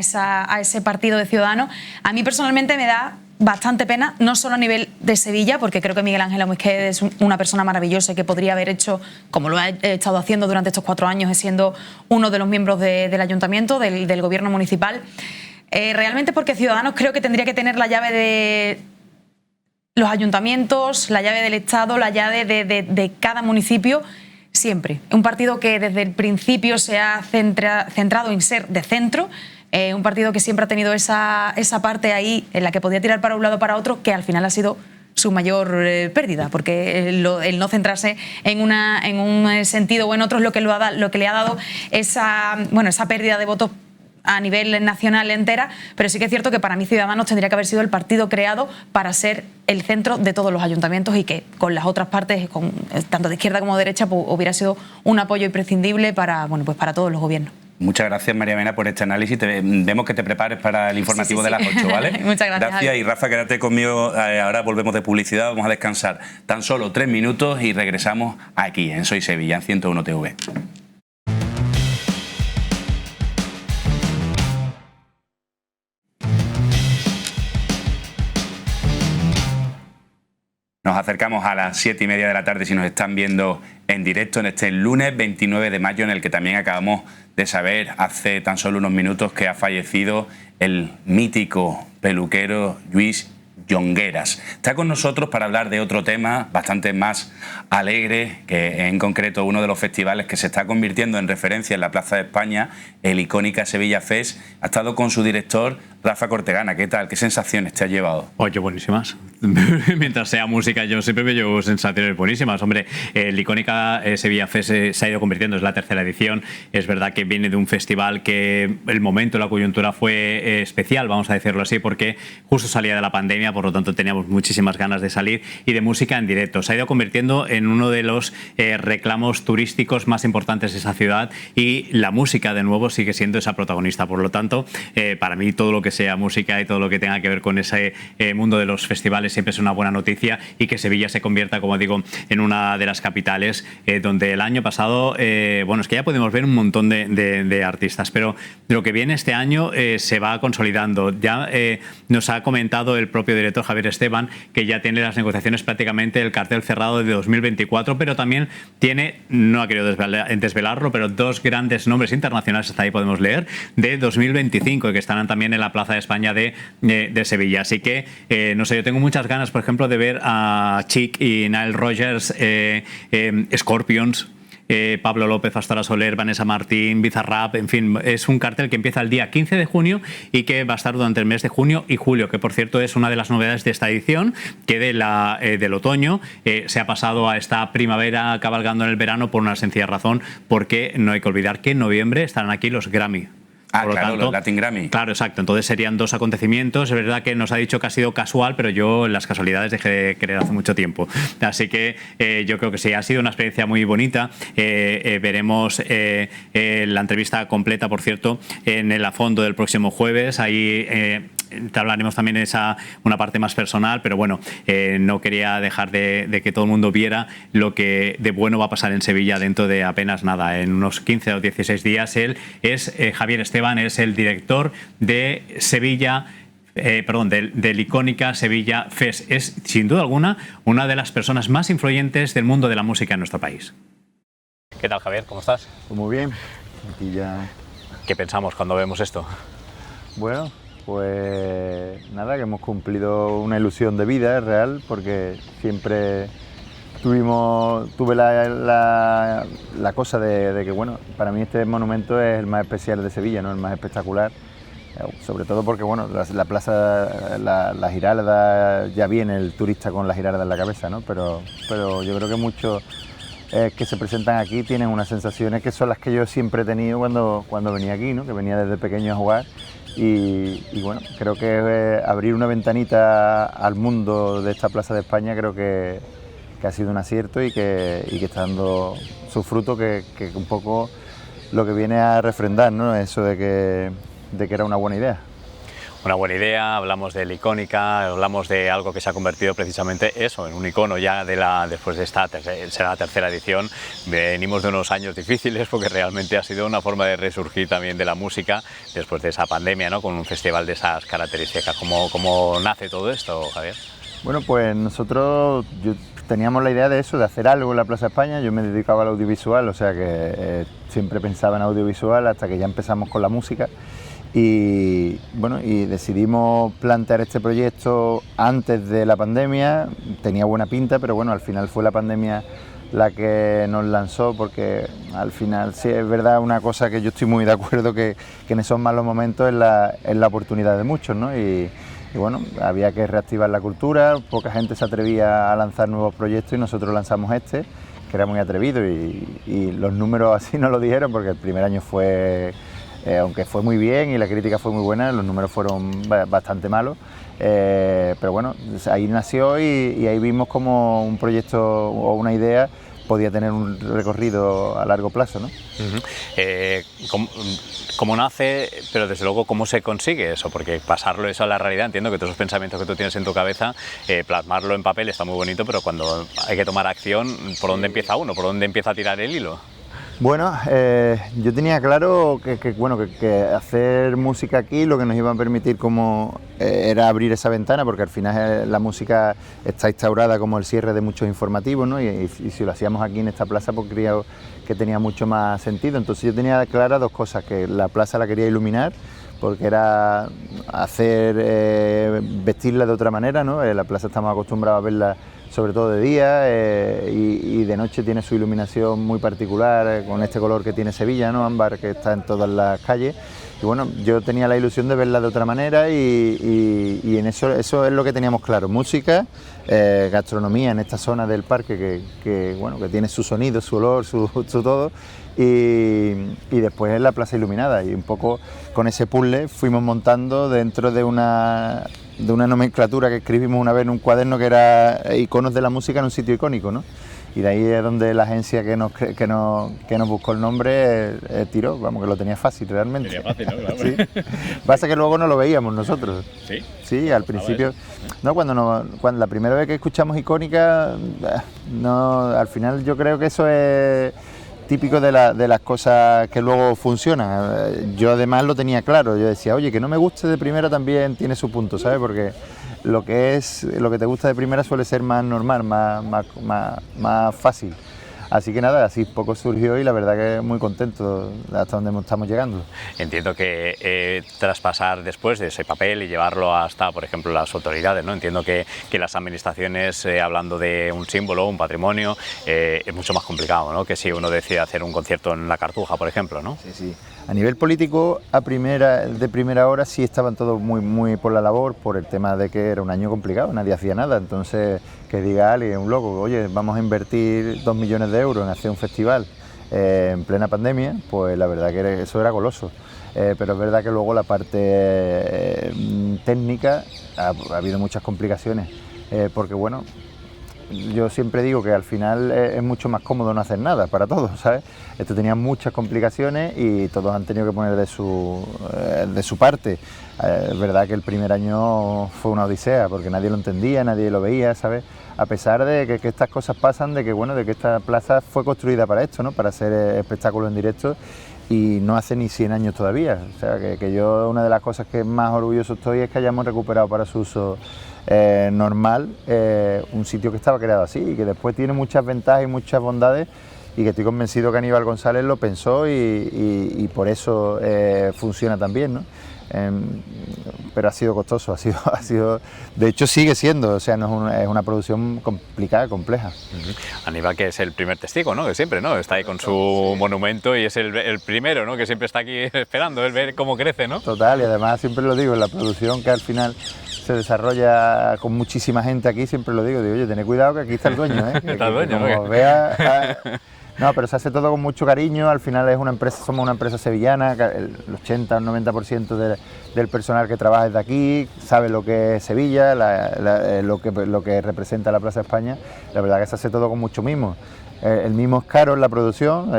ese partido de Ciudadanos. A mí personalmente me da bastante pena, no solo a nivel de Sevilla, porque creo que Miguel Ángel Amesquet es una persona maravillosa y que podría haber hecho, como lo ha estado haciendo durante estos 4 años, siendo uno de los miembros del Ayuntamiento, del Gobierno municipal. Realmente porque Ciudadanos creo que tendría que tener la llave de los ayuntamientos, la llave del Estado, la llave de cada municipio, siempre. Un partido que desde el principio se ha centrado en ser de centro, un partido que siempre ha tenido esa parte ahí en la que podía tirar para un lado o para otro, que al final ha sido su mayor pérdida, porque el no centrarse en un sentido o en otro es lo que le ha dado esa pérdida de votos a nivel nacional entera, pero sí que es cierto que para mí Ciudadanos tendría que haber sido el partido creado para ser el centro de todos los ayuntamientos y que con las otras partes, tanto de izquierda como de derecha, pues, hubiera sido un apoyo imprescindible para todos los gobiernos. Muchas gracias, María Mena, por este análisis. Vemos que te prepares para el informativo de las 8, ¿vale? Muchas gracias. Gracias. Y Rafa, quédate conmigo. Ahora volvemos de publicidad, vamos a descansar tan solo 3 minutos y regresamos aquí en Soy Sevilla, en 101 TV. Nos acercamos a las 7:30 de la tarde si nos están viendo en directo en este lunes 29 de mayo, en el que también acabamos de saber hace tan solo unos minutos que ha fallecido el mítico peluquero Lluís Llongueras. Está con nosotros para hablar de otro tema bastante más alegre, que en concreto uno de los festivales que se está convirtiendo en referencia en la Plaza de España, el icónica Sevilla Fest. Ha estado con su director, Rafa Cortegana. ¿Qué tal? ¿Qué sensaciones te ha llevado? Oye, buenísimas. Mientras sea música, yo siempre me llevo sensaciones buenísimas. Hombre, el icónica Sevilla Fest se ha ido convirtiendo, es la 3ª edición. Es verdad que viene de un festival que el momento, la coyuntura fue especial, vamos a decirlo así, porque justo salía de la pandemia, por lo tanto teníamos muchísimas ganas de salir y de música en directo. Se ha ido convirtiendo en uno de los reclamos turísticos más importantes de esa ciudad y la música, de nuevo, sigue siendo esa protagonista. Por lo tanto, para mí todo lo que sea música y todo lo que tenga que ver con ese mundo de los festivales siempre es una buena noticia, y que Sevilla se convierta, como digo, en una de las capitales donde el año pasado, bueno, es que ya podemos ver un montón de artistas, pero lo que viene este año se va consolidando. Ya nos ha comentado el propio director Javier Esteban que ya tiene las negociaciones prácticamente, el cartel cerrado de 2024, pero también tiene, no ha querido desvelarlo, pero 2 grandes nombres internacionales, hasta ahí podemos leer, de 2025, que estarán también en la Plaza de España de Sevilla. Así que, no sé, yo tengo muchas ganas, por ejemplo, de ver a Chic y Nile Rodgers, Scorpions, Pablo López, Pastora Soler, Vanessa Martín, Bizarrap, en fin, es un cartel que empieza el día 15 de junio y que va a estar durante el mes de junio y julio, que por cierto es una de las novedades de esta edición, que del otoño se ha pasado a esta primavera cabalgando en el verano por una sencilla razón, porque no hay que olvidar que en noviembre estarán aquí los Grammy. Por lo tanto, los Latin Grammy. Claro, exacto. Entonces serían 2 acontecimientos. Es verdad que nos ha dicho que ha sido casual, pero yo en las casualidades dejé de creer hace mucho tiempo. Así que yo creo que sí, ha sido una experiencia muy bonita. Veremos la entrevista completa, por cierto, en el A Fondo del próximo jueves. Ahí te hablaremos también de una parte más personal, pero bueno, no quería dejar de que todo el mundo viera lo que de bueno va a pasar en Sevilla dentro de apenas nada, en unos 15 o 16 días. Él es Javier Esteban, es el director de Sevilla, del Icónica Sevilla Fest. Es, sin duda alguna, una de las personas más influyentes del mundo de la música en nuestro país. ¿Qué tal, Javier? ¿Cómo estás? Pues muy bien. Aquí ya... ¿Qué pensamos cuando vemos esto? Bueno, pues nada, que hemos cumplido una ilusión de vida real, porque siempre tuve la cosa de que, bueno, para mí este monumento es el más especial de Sevilla, ¿no? El más espectacular. Sobre todo porque, bueno, la plaza, la Giralda, ya viene el turista con la Giralda en la cabeza, ¿no? Pero yo creo que muchos que se presentan aquí tienen unas sensaciones que son las que yo siempre he tenido cuando venía aquí, ¿no? Que venía desde pequeño a jugar y bueno, creo que abrir una ventanita al mundo de esta Plaza de España creo que ha sido un acierto y que está dando su fruto, que un poco lo que viene a refrendar, ¿no? Eso de que era una buena idea. Una buena idea, hablamos de la Icónica, hablamos de algo que se ha convertido precisamente eso, en un icono ya después de esta será la tercera edición. Venimos de unos años difíciles porque realmente ha sido una forma de resurgir también de la música después de esa pandemia, ¿no? Con un festival de esas características. ¿Cómo nace todo esto, Javier? Bueno, pues nosotros teníamos la idea de eso, de hacer algo en la Plaza España. Yo me dedicaba al audiovisual, o sea que siempre pensaba en audiovisual hasta que ya empezamos con la música. Y bueno, y decidimos plantear este proyecto antes de la pandemia. Tenía buena pinta, pero bueno, al final fue la pandemia la que nos lanzó, porque al final sí es verdad una cosa que yo estoy muy de acuerdo, que en esos malos momentos es la oportunidad de muchos, ¿no? Y bueno, había que reactivar la cultura, poca gente se atrevía a lanzar nuevos proyectos y nosotros lanzamos este, que era muy atrevido y los números así nos lo dijeron, porque el primer año fue... aunque fue muy bien y la crítica fue muy buena, los números fueron bastante malos, pero bueno, ahí nació y ahí vimos como un proyecto o una idea podía tener un recorrido a largo plazo, ¿no? ¿Cómo nace, pero desde luego cómo se consigue eso? Porque pasarlo eso a la realidad, entiendo que todos esos pensamientos que tú tienes en tu cabeza, plasmarlo en papel está muy bonito, pero cuando hay que tomar acción, ¿por dónde empieza uno? ¿Por dónde empieza a tirar el hilo? Bueno, yo tenía claro que hacer música aquí lo que nos iba a permitir era abrir esa ventana, porque al final la música está instaurada como el cierre de muchos informativos, ¿no? Y si lo hacíamos aquí en esta plaza, pues creo que tenía mucho más sentido. Entonces yo tenía claras dos cosas, que la plaza la quería iluminar, porque era vestirla de otra manera, ¿no? La plaza estamos acostumbrados a verla sobre todo de día y de noche tiene su iluminación muy particular, con este color que tiene Sevilla, ¿no? Ámbar, que está en todas las calles. Y bueno, yo tenía la ilusión de verla de otra manera y en eso es lo que teníamos claro: música, gastronomía en esta zona del parque que tiene su sonido, su olor, su todo, y después en la plaza iluminada. Y un poco con ese puzzle fuimos montando dentro de una nomenclatura que escribimos una vez en un cuaderno, que era iconos de la música en un sitio icónico, ¿no? Y de ahí es donde la agencia que nos buscó el nombre tiró, vamos, que lo tenía fácil realmente. Tenía fácil, ¿no? Claro. Sí. Pasa que luego no lo veíamos nosotros. ¿Sí? Sí, al principio. No, cuando la primera vez que escuchamos Icónica, no, al final yo creo que eso es típico de las cosas que luego funcionan. Yo además lo tenía claro, yo decía, oye, que no me guste de primera también tiene su punto, ¿sabes? Porque lo que te gusta de primera suele ser más normal, más fácil. Así que nada, así poco surgió y la verdad que muy contento hasta donde estamos llegando. Entiendo que traspasar después de ese papel y llevarlo hasta, por ejemplo, las autoridades, ¿no? Entiendo que las administraciones, hablando de un símbolo, un patrimonio, es mucho más complicado, ¿no? Que si uno decide hacer un concierto en la Cartuja, por ejemplo, ¿no? Sí, sí. A nivel político, de primera hora sí estaban todos muy por la labor, por el tema de que era un año complicado, nadie hacía nada. Entonces, que diga alguien, un loco, oye, vamos a invertir 2 millones de euros en hacer un festival en plena pandemia, pues la verdad que eso era goloso. Pero es verdad que luego la parte técnica ha habido muchas complicaciones, porque bueno, yo siempre digo que al final es mucho más cómodo no hacer nada para todos, ¿sabes? Esto tenía muchas complicaciones y todos han tenido que poner de su parte. Es verdad que el primer año fue una odisea porque nadie lo entendía, nadie lo veía, ¿sabes? A pesar de que estas cosas pasan, de que esta plaza fue construida para esto, ¿no? Para hacer espectáculos en directo, y no hace ni 100 años todavía. O sea, que yo, una de las cosas que más orgulloso estoy es que hayamos recuperado para su uso normal un sitio que estaba creado así y que después tiene muchas ventajas y muchas bondades, y que estoy convencido que Aníbal González lo pensó y por eso funciona tan bien, ¿no? Pero ha sido costoso, ha sido, de hecho sigue siendo, o sea, es una producción complicada, compleja. Aníbal, que es el primer testigo, ¿no? Que siempre, ¿no? Está ahí con su monumento y es el primero, ¿no? Que siempre está aquí esperando el ver cómo crece, ¿no? Total, y además siempre lo digo, en la producción que al final se desarrolla con muchísima gente aquí, siempre lo digo, oye, tened cuidado que aquí está el dueño, ¿eh? Está el dueño, como vea, no, pero se hace todo con mucho cariño, al final somos una empresa sevillana, el 80 o el 90% del personal que trabaja es de aquí, sabe lo que es Sevilla, lo que representa la Plaza de España. La verdad que se hace todo con mucho mimo. El mimo es caro en la producción,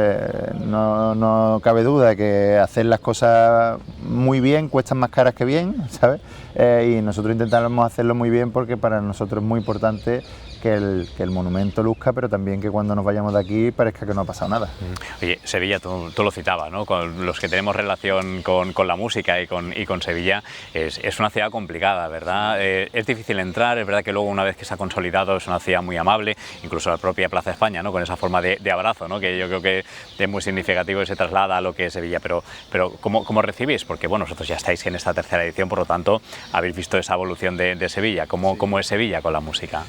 no cabe duda de que hacer las cosas muy bien cuestan más caras que bien, ¿sabes? Y nosotros intentamos hacerlo muy bien porque para nosotros es muy importante que el monumento luzca, pero también que cuando nos vayamos de aquí parezca que no ha pasado nada. Oye, Sevilla, tú lo citabas, ¿no? Con los que tenemos relación con la música y con Sevilla, es una ciudad complicada, ¿verdad? Es difícil entrar, es verdad que luego una vez que se ha consolidado es una ciudad muy amable, incluso la propia Plaza de España, ¿no? Con esa forma de abrazo, ¿no? Que yo creo que es muy significativo y se traslada a lo que es Sevilla, pero ¿cómo recibís? Porque bueno, vosotros ya estáis en esta tercera edición, por lo tanto habéis visto esa evolución de Sevilla. ¿Cómo es Sevilla con la música?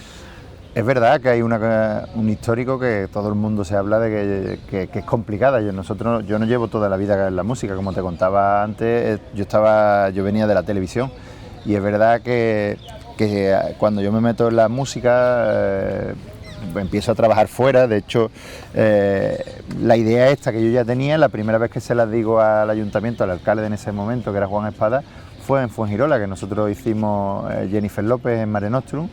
Es verdad que hay un histórico que todo el mundo se habla de que es complicada. Yo no llevo toda la vida en la música, como te contaba antes, yo venía de la televisión, y es verdad que cuando yo me meto en la música empiezo a trabajar fuera. De hecho, la idea esta que yo ya tenía, la primera vez que se la digo al ayuntamiento, al alcalde en ese momento, que era Juan Espada, fue en Fuengirola, que nosotros hicimos Jennifer López en Mare Nostrum,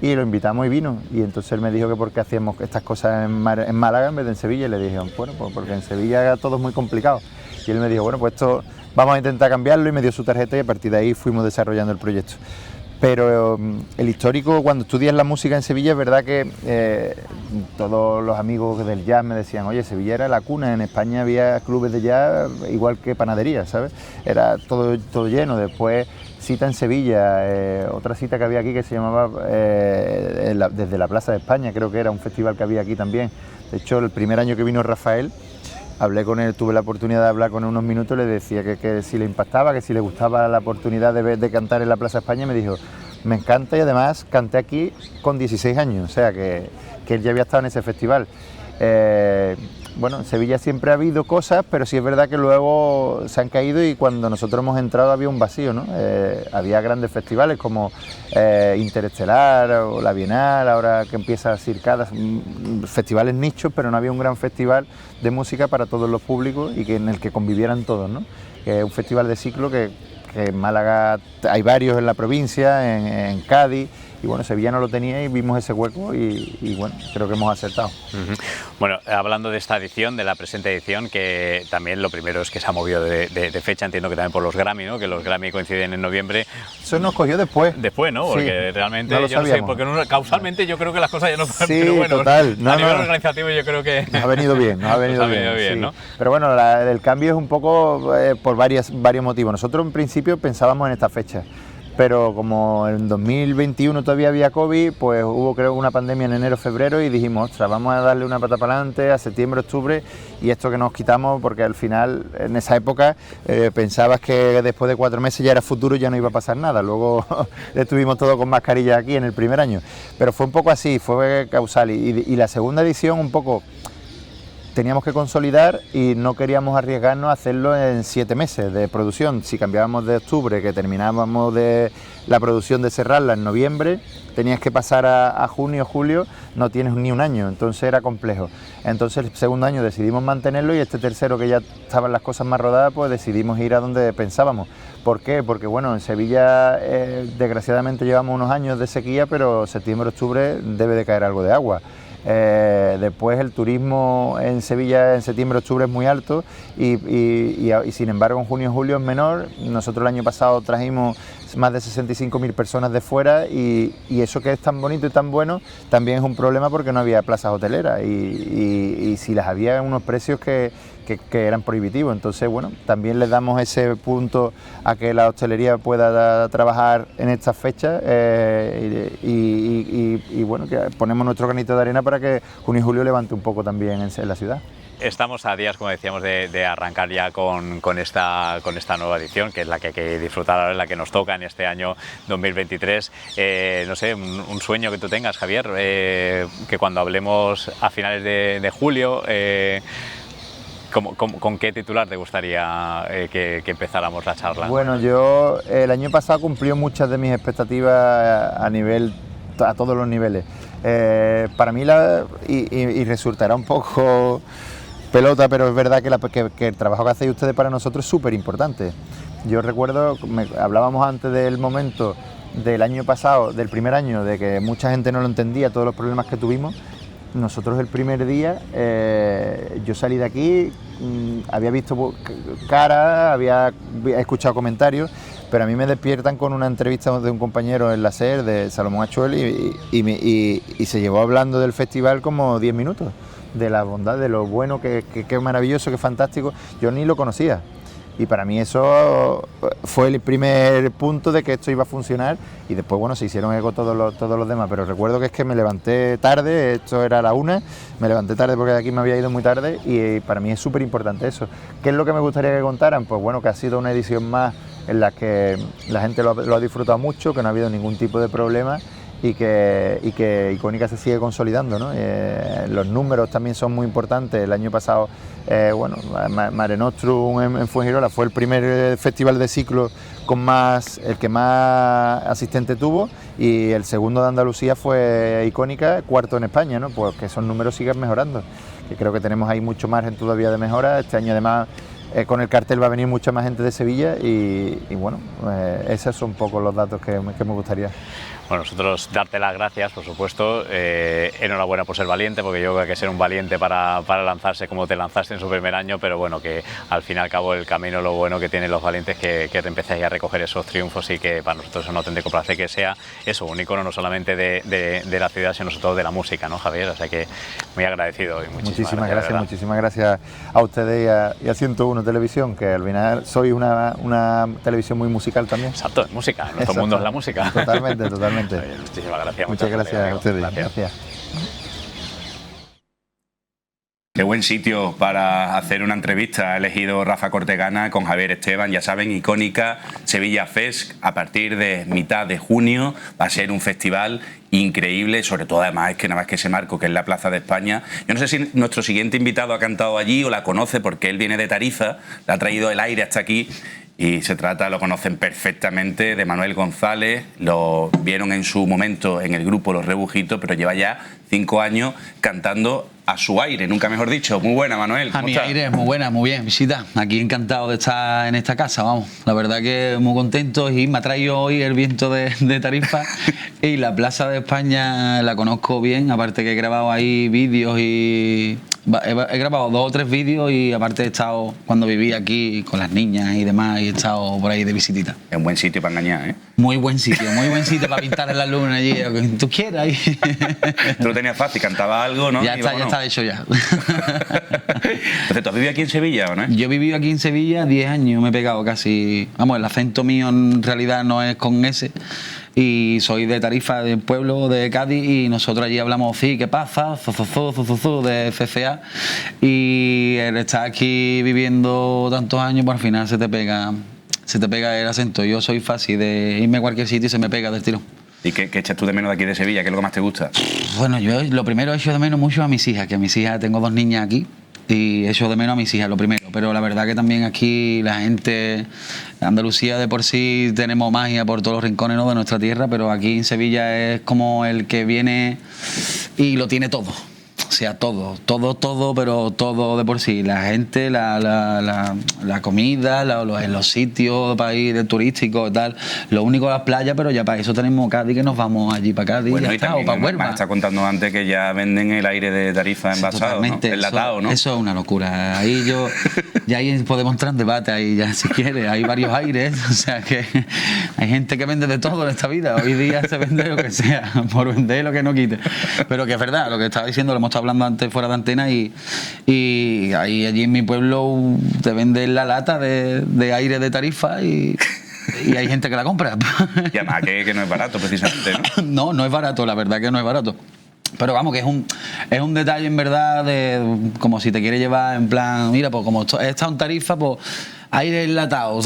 y lo invitamos y vino, y entonces él me dijo que por qué hacíamos estas cosas en Málaga en vez de en Sevilla, y le dije, bueno, pues porque en Sevilla todo es muy complicado, y él me dijo, bueno, pues esto vamos a intentar cambiarlo, y me dio su tarjeta y a partir de ahí fuimos desarrollando el proyecto. Pero el histórico, cuando estudias la música en Sevilla, es verdad que todos los amigos del jazz me decían, oye, Sevilla era la cuna, en España había clubes de jazz igual que panaderías, ¿sabes? Era todo lleno. Después, cita en Sevilla, otra cita que había aquí que se llamaba desde la Plaza de España, creo que era un festival que había aquí también. De hecho, el primer año que vino Rafael, hablé con él, tuve la oportunidad de hablar con él unos minutos, le decía que si le impactaba, que si le gustaba la oportunidad de cantar en la Plaza de España, y me dijo, me encanta, y además canté aquí con 16 años, o sea que él ya había estado en ese festival. Bueno, en Sevilla siempre ha habido cosas, pero sí es verdad que luego se han caído, y cuando nosotros hemos entrado había un vacío, ¿no? Había grandes festivales como Interestelar o la Bienal, ahora que empieza Circadas, festivales nichos, pero no había un gran festival de música para todos los públicos y en el que convivieran todos, ¿no? Que es un festival de ciclo que en Málaga hay varios, en la provincia, en Cádiz. Y bueno, Sevilla no lo tenía y vimos ese hueco y bueno, creo que hemos acertado. Bueno, hablando de esta edición, de la presente edición, que también lo primero es que se ha movido de fecha, entiendo que también por los Grammy, ¿no? Que los Grammy coinciden en noviembre. Eso nos cogió después. Después, ¿no? Porque sí, realmente no yo no sé, porque causalmente yo creo que las cosas ya no sí, pero bueno, total. A nivel organizativo yo creo que... Nos ha venido bien, bien, sí. ¿no? Pero bueno, el cambio es un poco por varios motivos. Nosotros en principio pensábamos en esta fecha, pero como en 2021 todavía había COVID, pues hubo creo una pandemia en enero-febrero y dijimos, ostras, vamos a darle una pata para adelante a septiembre-octubre, y esto que nos quitamos, porque al final en esa época pensabas que después de 4 meses ya era futuro y ya no iba a pasar nada. Luego estuvimos todos con mascarilla aquí en el primer año, pero fue un poco así, fue causal. Y la segunda edición un poco... teníamos que consolidar y no queríamos arriesgarnos a hacerlo en 7 meses de producción. Si cambiábamos de octubre, que terminábamos de la producción de cerrarla en noviembre, tenías que pasar a junio, julio, no tienes ni un año, entonces era complejo. Entonces el segundo año decidimos mantenerlo y este tercero, que ya estaban las cosas más rodadas, pues decidimos ir a donde pensábamos. ¿Por qué? Porque bueno, en Sevilla desgraciadamente llevamos unos años de sequía, pero septiembre, octubre debe de caer algo de agua. Después el turismo en Sevilla en septiembre, octubre es muy alto y sin embargo en junio, julio es menor. Nosotros el año pasado trajimos más de 65.000 personas de fuera y eso que es tan bonito y tan bueno también es un problema porque no había plazas hoteleras y si las había en unos precios que eran prohibitivos. Entonces, bueno, también le damos ese punto a que la hostelería pueda trabajar en estas fechas y bueno, que ponemos nuestro granito de arena para que junio y julio levante un poco también en la ciudad. Estamos a días, como decíamos, de arrancar ya con esta nueva edición, que es la que hay que disfrutar ahora, la que nos toca en este año 2023. No sé, un sueño que tú tengas, Javier, que cuando hablemos a finales de julio, ¿con qué titular te gustaría que empezáramos la charla? Bueno, yo el año pasado cumplió muchas de mis expectativas a todos los niveles. Para mí, y resultará un poco pelota, pero es verdad que el trabajo que hacéis ustedes para nosotros es súper importante. Yo recuerdo, hablábamos antes del momento del año pasado, del primer año, de que mucha gente no lo entendía, todos los problemas que tuvimos. Nosotros el primer día, yo salí de aquí, había visto cara, había escuchado comentarios, pero a mí me despiertan con una entrevista de un compañero en la SER, de Salomón Achuel, y se llevó hablando del festival como 10 minutos, de la bondad, de lo bueno, que maravilloso, que fantástico. Yo ni lo conocía. Y para mí eso fue el primer punto de que esto iba a funcionar y después, bueno, se hicieron eco todos los demás, pero recuerdo que es que me levanté tarde, esto era a la 1, me levanté tarde porque de aquí me había ido muy tarde y para mí es súper importante eso. ¿Qué es lo que me gustaría que contaran? Pues bueno, que ha sido una edición más en la que la gente lo ha disfrutado mucho, que no ha habido ningún tipo de problema y que Icónica se sigue consolidando, ¿no? Los números también son muy importantes. El año pasado, bueno, Mare Nostrum en Fuengirola fue el primer festival de ciclo el que más asistentes tuvo, y el segundo de Andalucía fue Icónica, cuarto en España, ¿no? Pues que esos números siguen mejorando, que creo que tenemos ahí mucho margen todavía de mejora. Este año además con el cartel va a venir mucha más gente de Sevilla y bueno, esos son un poco los datos que me gustaría. Bueno, nosotros darte las gracias, por supuesto, enhorabuena por ser valiente, porque yo creo que hay que ser un valiente para lanzarse como te lanzaste en su primer año, pero bueno, que al fin y al cabo el camino, lo bueno que tienen los valientes, que empezáis a recoger esos triunfos y que para nosotros es un auténtico placer que sea eso, un icono no solamente de la ciudad, sino sobre todo de la música, ¿no, Javier? O sea que muy agradecido y muchísimas gracias a ustedes y a 101 Televisión, que al final soy una televisión muy musical también. Exacto, es música, nuestro mundo es la música. Totalmente. Muchísimas gracias. Muchas gracias a ustedes. Gracias. Qué buen sitio para hacer una entrevista ha elegido Rafa Cortegana con Javier Esteban. Ya saben, Icónica Sevilla Fest, a partir de mitad de junio va a ser un festival increíble, sobre todo además es que nada más que ese marco que es la Plaza de España. Yo no sé si nuestro siguiente invitado ha cantado allí o la conoce, porque él viene de Tarifa, le ha traído el aire hasta aquí. Y lo conocen perfectamente, de Manuel González, lo vieron en su momento en el grupo Los Rebujitos, pero lleva ya 5 años cantando a su aire, nunca mejor dicho. Muy buena, Manuel. A mi aire, muy buena, muy bien, visita. Aquí encantado de estar en esta casa, vamos. La verdad que muy contento y me ha traído hoy el viento de Tarifa y la Plaza de España la conozco bien, aparte que he grabado ahí vídeos y... He grabado 2 o 3 vídeos y aparte he estado cuando viví aquí con las niñas y demás y he estado por ahí de visitita. Es un buen sitio para engañar, ¿eh? Muy buen sitio para pintar en la luna allí, lo que tú quieras. Tú lo tenías fácil, cantaba algo, ¿no? Ya está hecho ya. Entonces, ¿tú has vivido aquí en Sevilla o no? Yo he vivido aquí en Sevilla 10 años, me he pegado casi... Vamos, el acento mío en realidad no es con ese. Y soy de Tarifa, del pueblo de Cádiz, y nosotros allí hablamos sí, ¿qué pasa? De CCA. Y el estar aquí viviendo tantos años, pues al final se te pega el acento. Yo soy fácil de irme a cualquier sitio y se me pega del tirón. ¿Y qué echas tú de menos de aquí de Sevilla? ¿Qué es lo que más te gusta? Bueno, yo lo primero he hecho de menos mucho a mis hijas, que a mis hijas tengo 2 niñas aquí. y echo de menos a mis hijas, lo primero. Pero la verdad que también aquí la gente, Andalucía de por sí tenemos magia por todos los rincones, ¿no?, de nuestra tierra, pero aquí en Sevilla es como el que viene y lo tiene todo. O sea, todo, pero todo de por sí. La gente, la comida, los sitios para ir de turístico y tal. Lo único las playas, pero ya para eso tenemos Cádiz, que nos vamos allí para Cádiz, bueno, ya está, o para Huelva. Me está contando antes que ya venden el aire de Tarifa envasado, ¿no? Enlatado, ¿no? Eso es una locura. Ahí ahí podemos entrar en debate, ahí ya si quieres. Hay varios aires, o sea que hay gente que vende de todo en esta vida. Hoy día se vende lo que sea, por vender lo que no quite. Pero que es verdad, lo que estaba diciendo, lo hemos estado hablando antes fuera de antena, y allí en mi pueblo te venden la lata de aire de Tarifa y hay gente que la compra. Y además que no es barato, precisamente, ¿no? No es barato, la verdad que no es barato. Pero vamos, que es un detalle en verdad de como si te quiere llevar en plan, mira, pues como he estado en Tarifa, pues aire enlatado.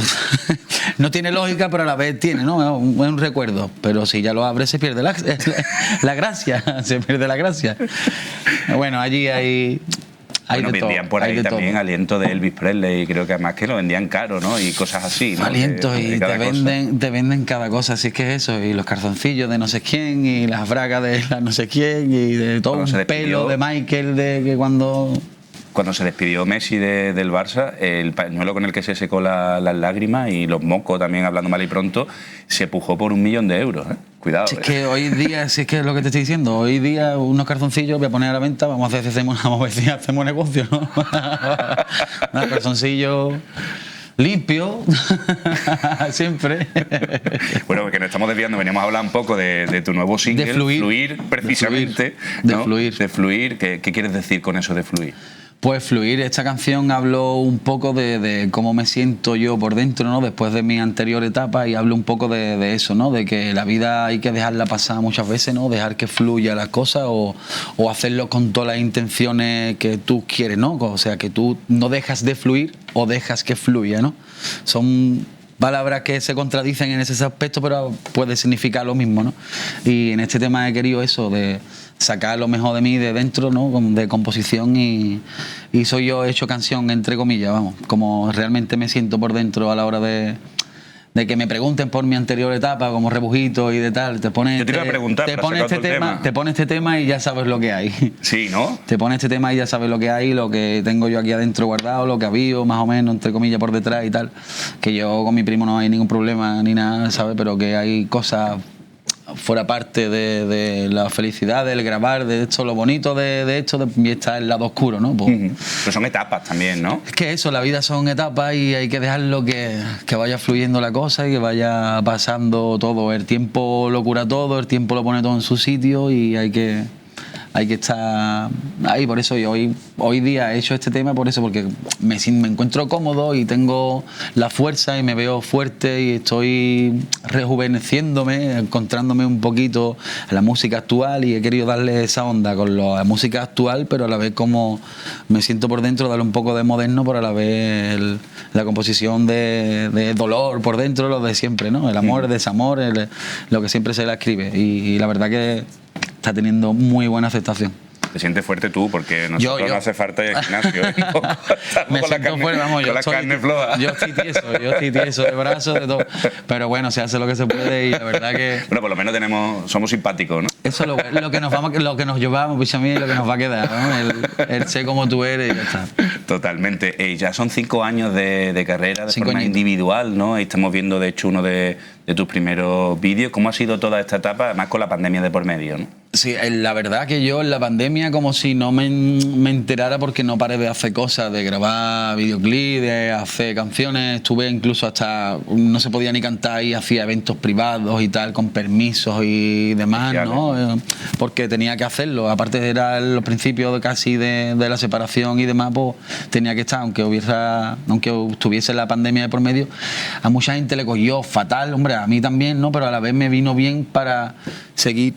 No tiene lógica, pero a la vez tiene, ¿no? Es un recuerdo. Pero si ya lo abres se pierde la gracia, se pierde la gracia. Bueno, allí hay... Bueno, vendían por ahí también aliento de Elvis Presley, y creo que además que lo vendían caro, ¿no? Y cosas así, ¿no? Aliento, y te venden cada cosa, así es que es eso, y los calzoncillos de no sé quién, y las bragas de la no sé quién, y de todo un pelo de Michael, de que Cuando se despidió Messi del Barça, el pañuelo con el que se secó las lágrimas y los mocos también, hablando mal y pronto, se pujó por 1 millón de euros, ¿eh? Cuidado. Si es que hoy día, si es que es lo que te estoy diciendo, hoy día unos calzoncillos voy a poner a la venta, vamos a ver si hacemos negocio, ¿no? Unos calzoncillos limpio, siempre. Bueno, que nos estamos desviando, veníamos a hablar un poco de tu nuevo single, de fluir, precisamente. De fluir. ¿Qué quieres decir con eso de fluir? Pues fluir, esta canción hablo un poco de cómo me siento yo por dentro, ¿no? Después de mi anterior etapa, y hablo un poco de eso, ¿no? De que la vida hay que dejarla pasar muchas veces, ¿no? Dejar que fluya las cosas o hacerlo con todas las intenciones que tú quieres, ¿no? O sea, que tú no dejas de fluir o dejas que fluya, ¿no? Son palabras que se contradicen en ese aspecto, pero puede significar lo mismo, ¿no? Y en este tema he querido eso, de sacar lo mejor de mí de dentro, ¿no? De composición, y soy yo hecho canción, entre comillas, vamos, como realmente me siento por dentro a la hora de que me pregunten por mi anterior etapa, como Rebujito y de tal. Te pone este tema y ya sabes lo que hay. Sí, ¿no? Te pone este tema y ya sabes lo que hay, lo que tengo yo aquí adentro guardado, lo que había más o menos, entre comillas, por detrás y tal. Que yo con mi primo no hay ningún problema ni nada, ¿sabes? Pero que hay cosas fuera parte de la felicidad, del grabar, de esto, lo bonito de esto, y está el lado oscuro, ¿no? Pues, pero son etapas también, ¿no? Es que eso, la vida son etapas y hay que dejarlo que vaya fluyendo la cosa y que vaya pasando todo. El tiempo lo cura todo, el tiempo lo pone todo en su sitio, y hay que estar ahí. Por eso yo hoy día he hecho este tema, por eso, porque me encuentro cómodo y tengo la fuerza y me veo fuerte y estoy rejuveneciéndome, encontrándome un poquito en la música actual, y he querido darle esa onda con la música actual, pero a la vez como me siento por dentro, darle un poco de moderno, pero a la vez la composición de dolor por dentro, lo de siempre, ¿no? El amor, el desamor, lo que siempre se la escribe, y la verdad que está teniendo muy buena aceptación. Te sientes fuerte tú, porque nosotros no hace falta ir al gimnasio. Me siento fuerte, vamos, con la carne floja. Yo estoy tieso de brazos, de todo. Pero bueno, se hace lo que se puede, y la verdad que... Bueno, por lo menos somos simpáticos, ¿no? Eso es lo que nos llevamos, pues a mí, lo que nos va a quedar, ¿no? El sé como tú eres y ya está. Totalmente. Ya son 5 años de carrera de forma individual, ¿no? Ahí estamos viendo, de hecho, uno de tus primeros vídeos. ¿Cómo ha sido toda esta etapa, además con la pandemia de por medio, ¿no? Sí, la verdad que yo en la pandemia como si no me enterara, porque no paré de hacer cosas, de grabar videoclips, de hacer canciones. Estuve incluso hasta, no se podía ni cantar, y hacía eventos privados y tal, con permisos y demás, ¿no? Porque tenía que hacerlo. Aparte era los principios casi de la separación y demás, pues tenía que estar, aunque estuviese la pandemia de por medio. A mucha gente le cogió fatal, hombre, a mí también, ¿no? Pero a la vez me vino bien para seguir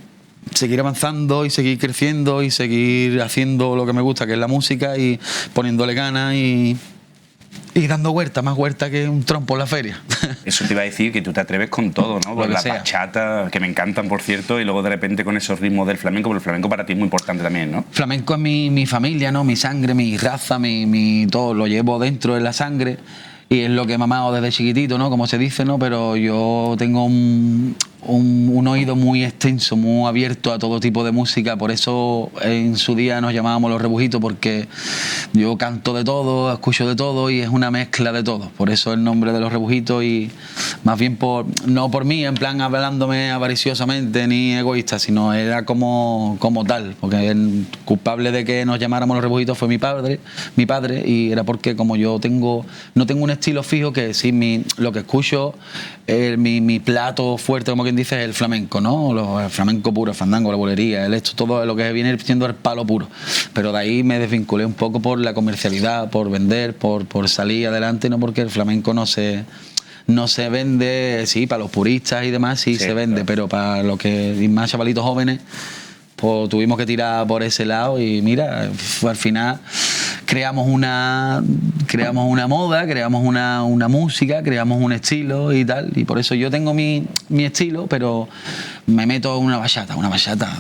avanzando y seguir creciendo y seguir haciendo lo que me gusta, que es la música, y poniéndole ganas y dando huerta, más huerta que un trompo en la feria. Eso te iba a decir, que tú te atreves con todo, ¿no? Con las bachatas, que me encantan, por cierto, y luego de repente con esos ritmos del flamenco, porque el flamenco para ti es muy importante también, ¿no? Flamenco es mi familia, ¿no? Mi sangre, mi raza, mi todo, lo llevo dentro de la sangre. Y es lo que he mamado desde chiquitito, ¿no? Como se dice, ¿no? Pero yo tengo un oído muy extenso, muy abierto a todo tipo de música. Por eso en su día nos llamábamos Los Rebujitos, porque yo canto de todo, escucho de todo y es una mezcla de todo. Por eso el nombre de Los Rebujitos, y más bien no por mí, en plan hablándome avariciosamente ni egoísta, sino era como tal. Porque el culpable de que nos llamáramos Los Rebujitos fue mi padre, y era porque como yo no tengo un estilo fijo, que sí, lo que escucho, mi plato fuerte, como quien dice, es el flamenco, ¿no? El flamenco puro, el fandango, la bolería, todo lo que viene siendo el palo puro. Pero de ahí me desvinculé un poco por la comercialidad, por vender, por salir adelante, no, porque el flamenco no se vende, sí, para los puristas y demás sí se vende, claro. Pero para los que más chavalitos jóvenes, pues tuvimos que tirar por ese lado y mira, al final creamos una moda, creamos una música, creamos un estilo y tal, y por eso yo tengo mi estilo, pero me meto en una bachata,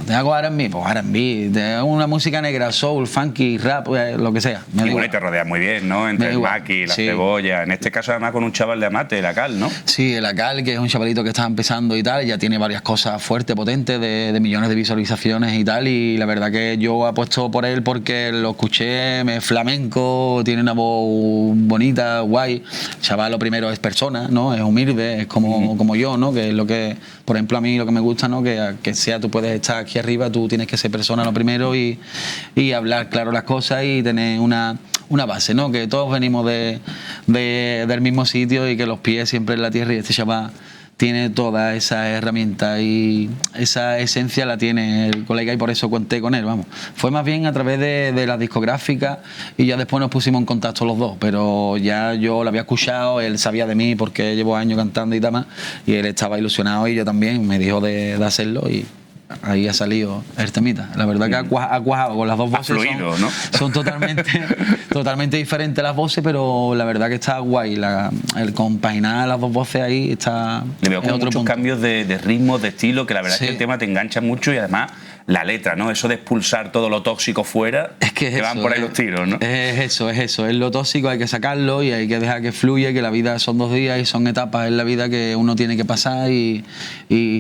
te hago R&B, pues R&B, te hago una música negra, soul, funky, rap, lo que sea. Y bueno, y te rodeas muy bien, ¿no? Entre el maqui, la cebolla, en este caso además con un chaval de Amate, el Acal, ¿no? Sí, el Acal, que es un chavalito que está empezando y tal, ya tiene varias cosas fuertes, potentes, de millones de visualizaciones y tal, y la verdad que yo apuesto por él porque lo escuché, flamenco, tiene una voz bonita, guay. El chaval, lo primero, es persona, ¿no? Es humilde, es como yo, ¿no? Que es lo que, por ejemplo, a mí lo que me gusta, ¿no? Que sea, tú puedes estar aquí arriba, tú tienes que ser persona lo primero y hablar claro las cosas y tener una base, ¿no? Que todos venimos del mismo sitio y que los pies siempre en la tierra, y este chaval tiene toda esa herramienta y esa esencia la tiene el colega, y por eso conté con él, vamos. Fue más bien a través de la discográfica y ya después nos pusimos en contacto los dos, pero ya yo lo había escuchado, él sabía de mí porque llevo años cantando y demás, y él estaba ilusionado y yo también, me dijo de hacerlo y ahí ha salido el temita. La verdad que ha cuajado con las dos voces. Fluido, ¿no? Son totalmente diferentes las voces, pero la verdad que está guay. El compaginar las dos voces ahí está. Le veo con muchos cambios de ritmo, de estilo, que la verdad es que el tema te engancha mucho, y además la letra, ¿no? Eso de expulsar todo lo tóxico fuera, es que van por ahí los tiros, ¿no? Es eso. Es lo tóxico, hay que sacarlo y hay que dejar que fluya, que la vida son 2 días y son etapas en la vida que uno tiene que pasar y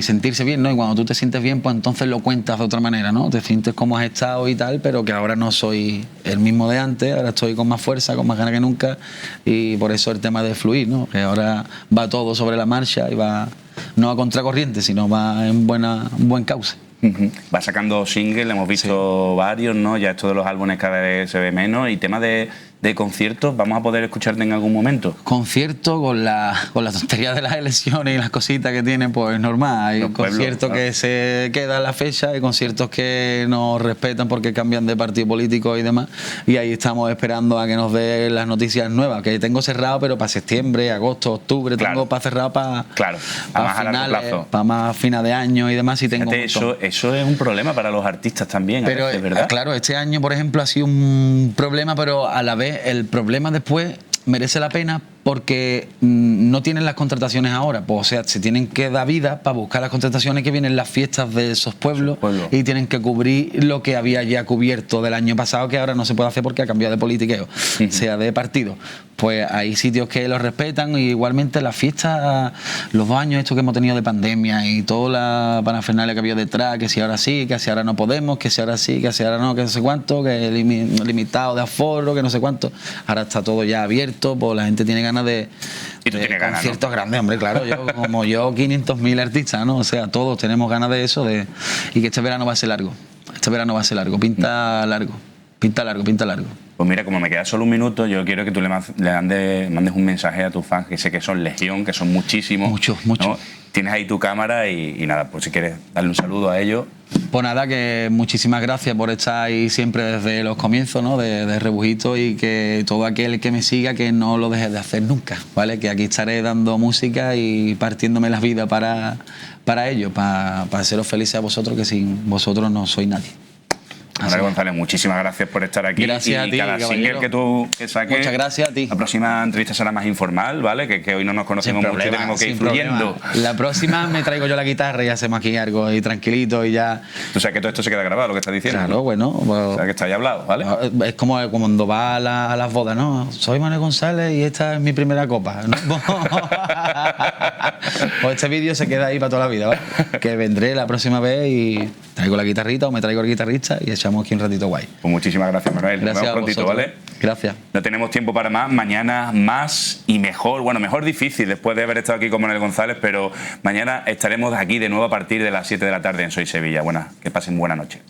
sentirse bien, ¿no? Y cuando tú te sientes bien, pues entonces lo cuentas de otra manera, ¿no? Te sientes como has estado y tal, pero que ahora no soy el mismo de antes, ahora estoy con más fuerza, con más ganas que nunca, y por eso el tema de fluir, ¿no? Que ahora va todo sobre la marcha y va no a contracorriente, sino va en buen cauce. Va sacando singles, hemos visto varios, ¿no? Ya esto de los álbumes cada vez se ve menos. Y tema de conciertos, ¿vamos a poder escucharte en algún momento? Concierto con la tontería de las elecciones y las cositas que tienen, pues normal. Hay conciertos que se quedan la fecha, hay conciertos que nos respetan porque cambian de partido político y demás. Y ahí estamos esperando a que nos den las noticias nuevas, que tengo cerrado, pero para septiembre, agosto, octubre, tengo para cerrado para finales, para más fines de año y demás. Y tengo eso es un problema para los artistas también, pero, a veces, ¿verdad? Claro, este año, por ejemplo, ha sido un problema, pero a la vez el problema después merece la pena porque no tienen las contrataciones ahora, pues, o sea, se tienen que dar vida para buscar las contrataciones que vienen las fiestas de esos pueblos y tienen que cubrir lo que había ya cubierto del año pasado, que ahora no se puede hacer porque ha cambiado de politiqueo, sea de partido. Pues hay sitios que los respetan, y igualmente las fiestas, los 2 años estos que hemos tenido de pandemia y toda la parafernalia que había detrás, que si ahora sí, que si ahora no podemos, que si ahora sí, que si ahora no, que no sé cuánto, que limitado de aforo, que no sé cuánto, ahora está todo ya abierto, pues la gente tiene ganas de conciertos grandes, hombre, claro. Como yo, 500.000 artistas, ¿no? O sea, todos tenemos ganas de eso, y que este verano va a ser largo. Pinta largo. Pues mira, como me queda solo 1 minuto, yo quiero que tú le mandes un mensaje a tus fans, que sé que son legión, que son muchísimos. Muchos. ¿No? Tienes ahí tu cámara y nada, pues si quieres darle un saludo a ellos. Pues nada, que muchísimas gracias por estar ahí siempre desde los comienzos, ¿no? de Rebujito, y que todo aquel que me siga, que no lo deje de hacer nunca, ¿vale? Que aquí estaré dando música y partiéndome la vida para ello, para haceros felices a vosotros, que sin vosotros no soy nadie. Manuel González, muchísimas gracias por estar aquí. Gracias y a ti, cada caballero. single que saques. Muchas gracias a ti. La próxima entrevista será más informal, ¿vale? Que hoy no nos conocemos mucho y tenemos que ir sin fluyendo. problema. La próxima me traigo yo la guitarra y hacemos aquí algo ahí tranquilito y ya. Tú sabes que todo esto se queda grabado, lo que estás diciendo. Claro, bueno. Pues, o sea, que está ya hablado, ¿vale? Es como cuando va a las bodas, ¿no? Soy Manuel González y esta es mi primera copa, ¿no? Pues este vídeo se queda ahí para toda la vida, ¿vale? Que vendré la próxima vez y traigo la guitarrita o me traigo el guitarrista y echamos aquí un ratito guay. Pues muchísimas gracias, Manuel. Gracias Nos vemos a prontito, vosotros. ¿vale? Gracias. No tenemos tiempo para más. Mañana más y mejor. Bueno, mejor difícil después de haber estado aquí con Manuel González, pero mañana estaremos aquí de nuevo a partir de las 7 de la tarde en Soy Sevilla. Que pasen buena noche.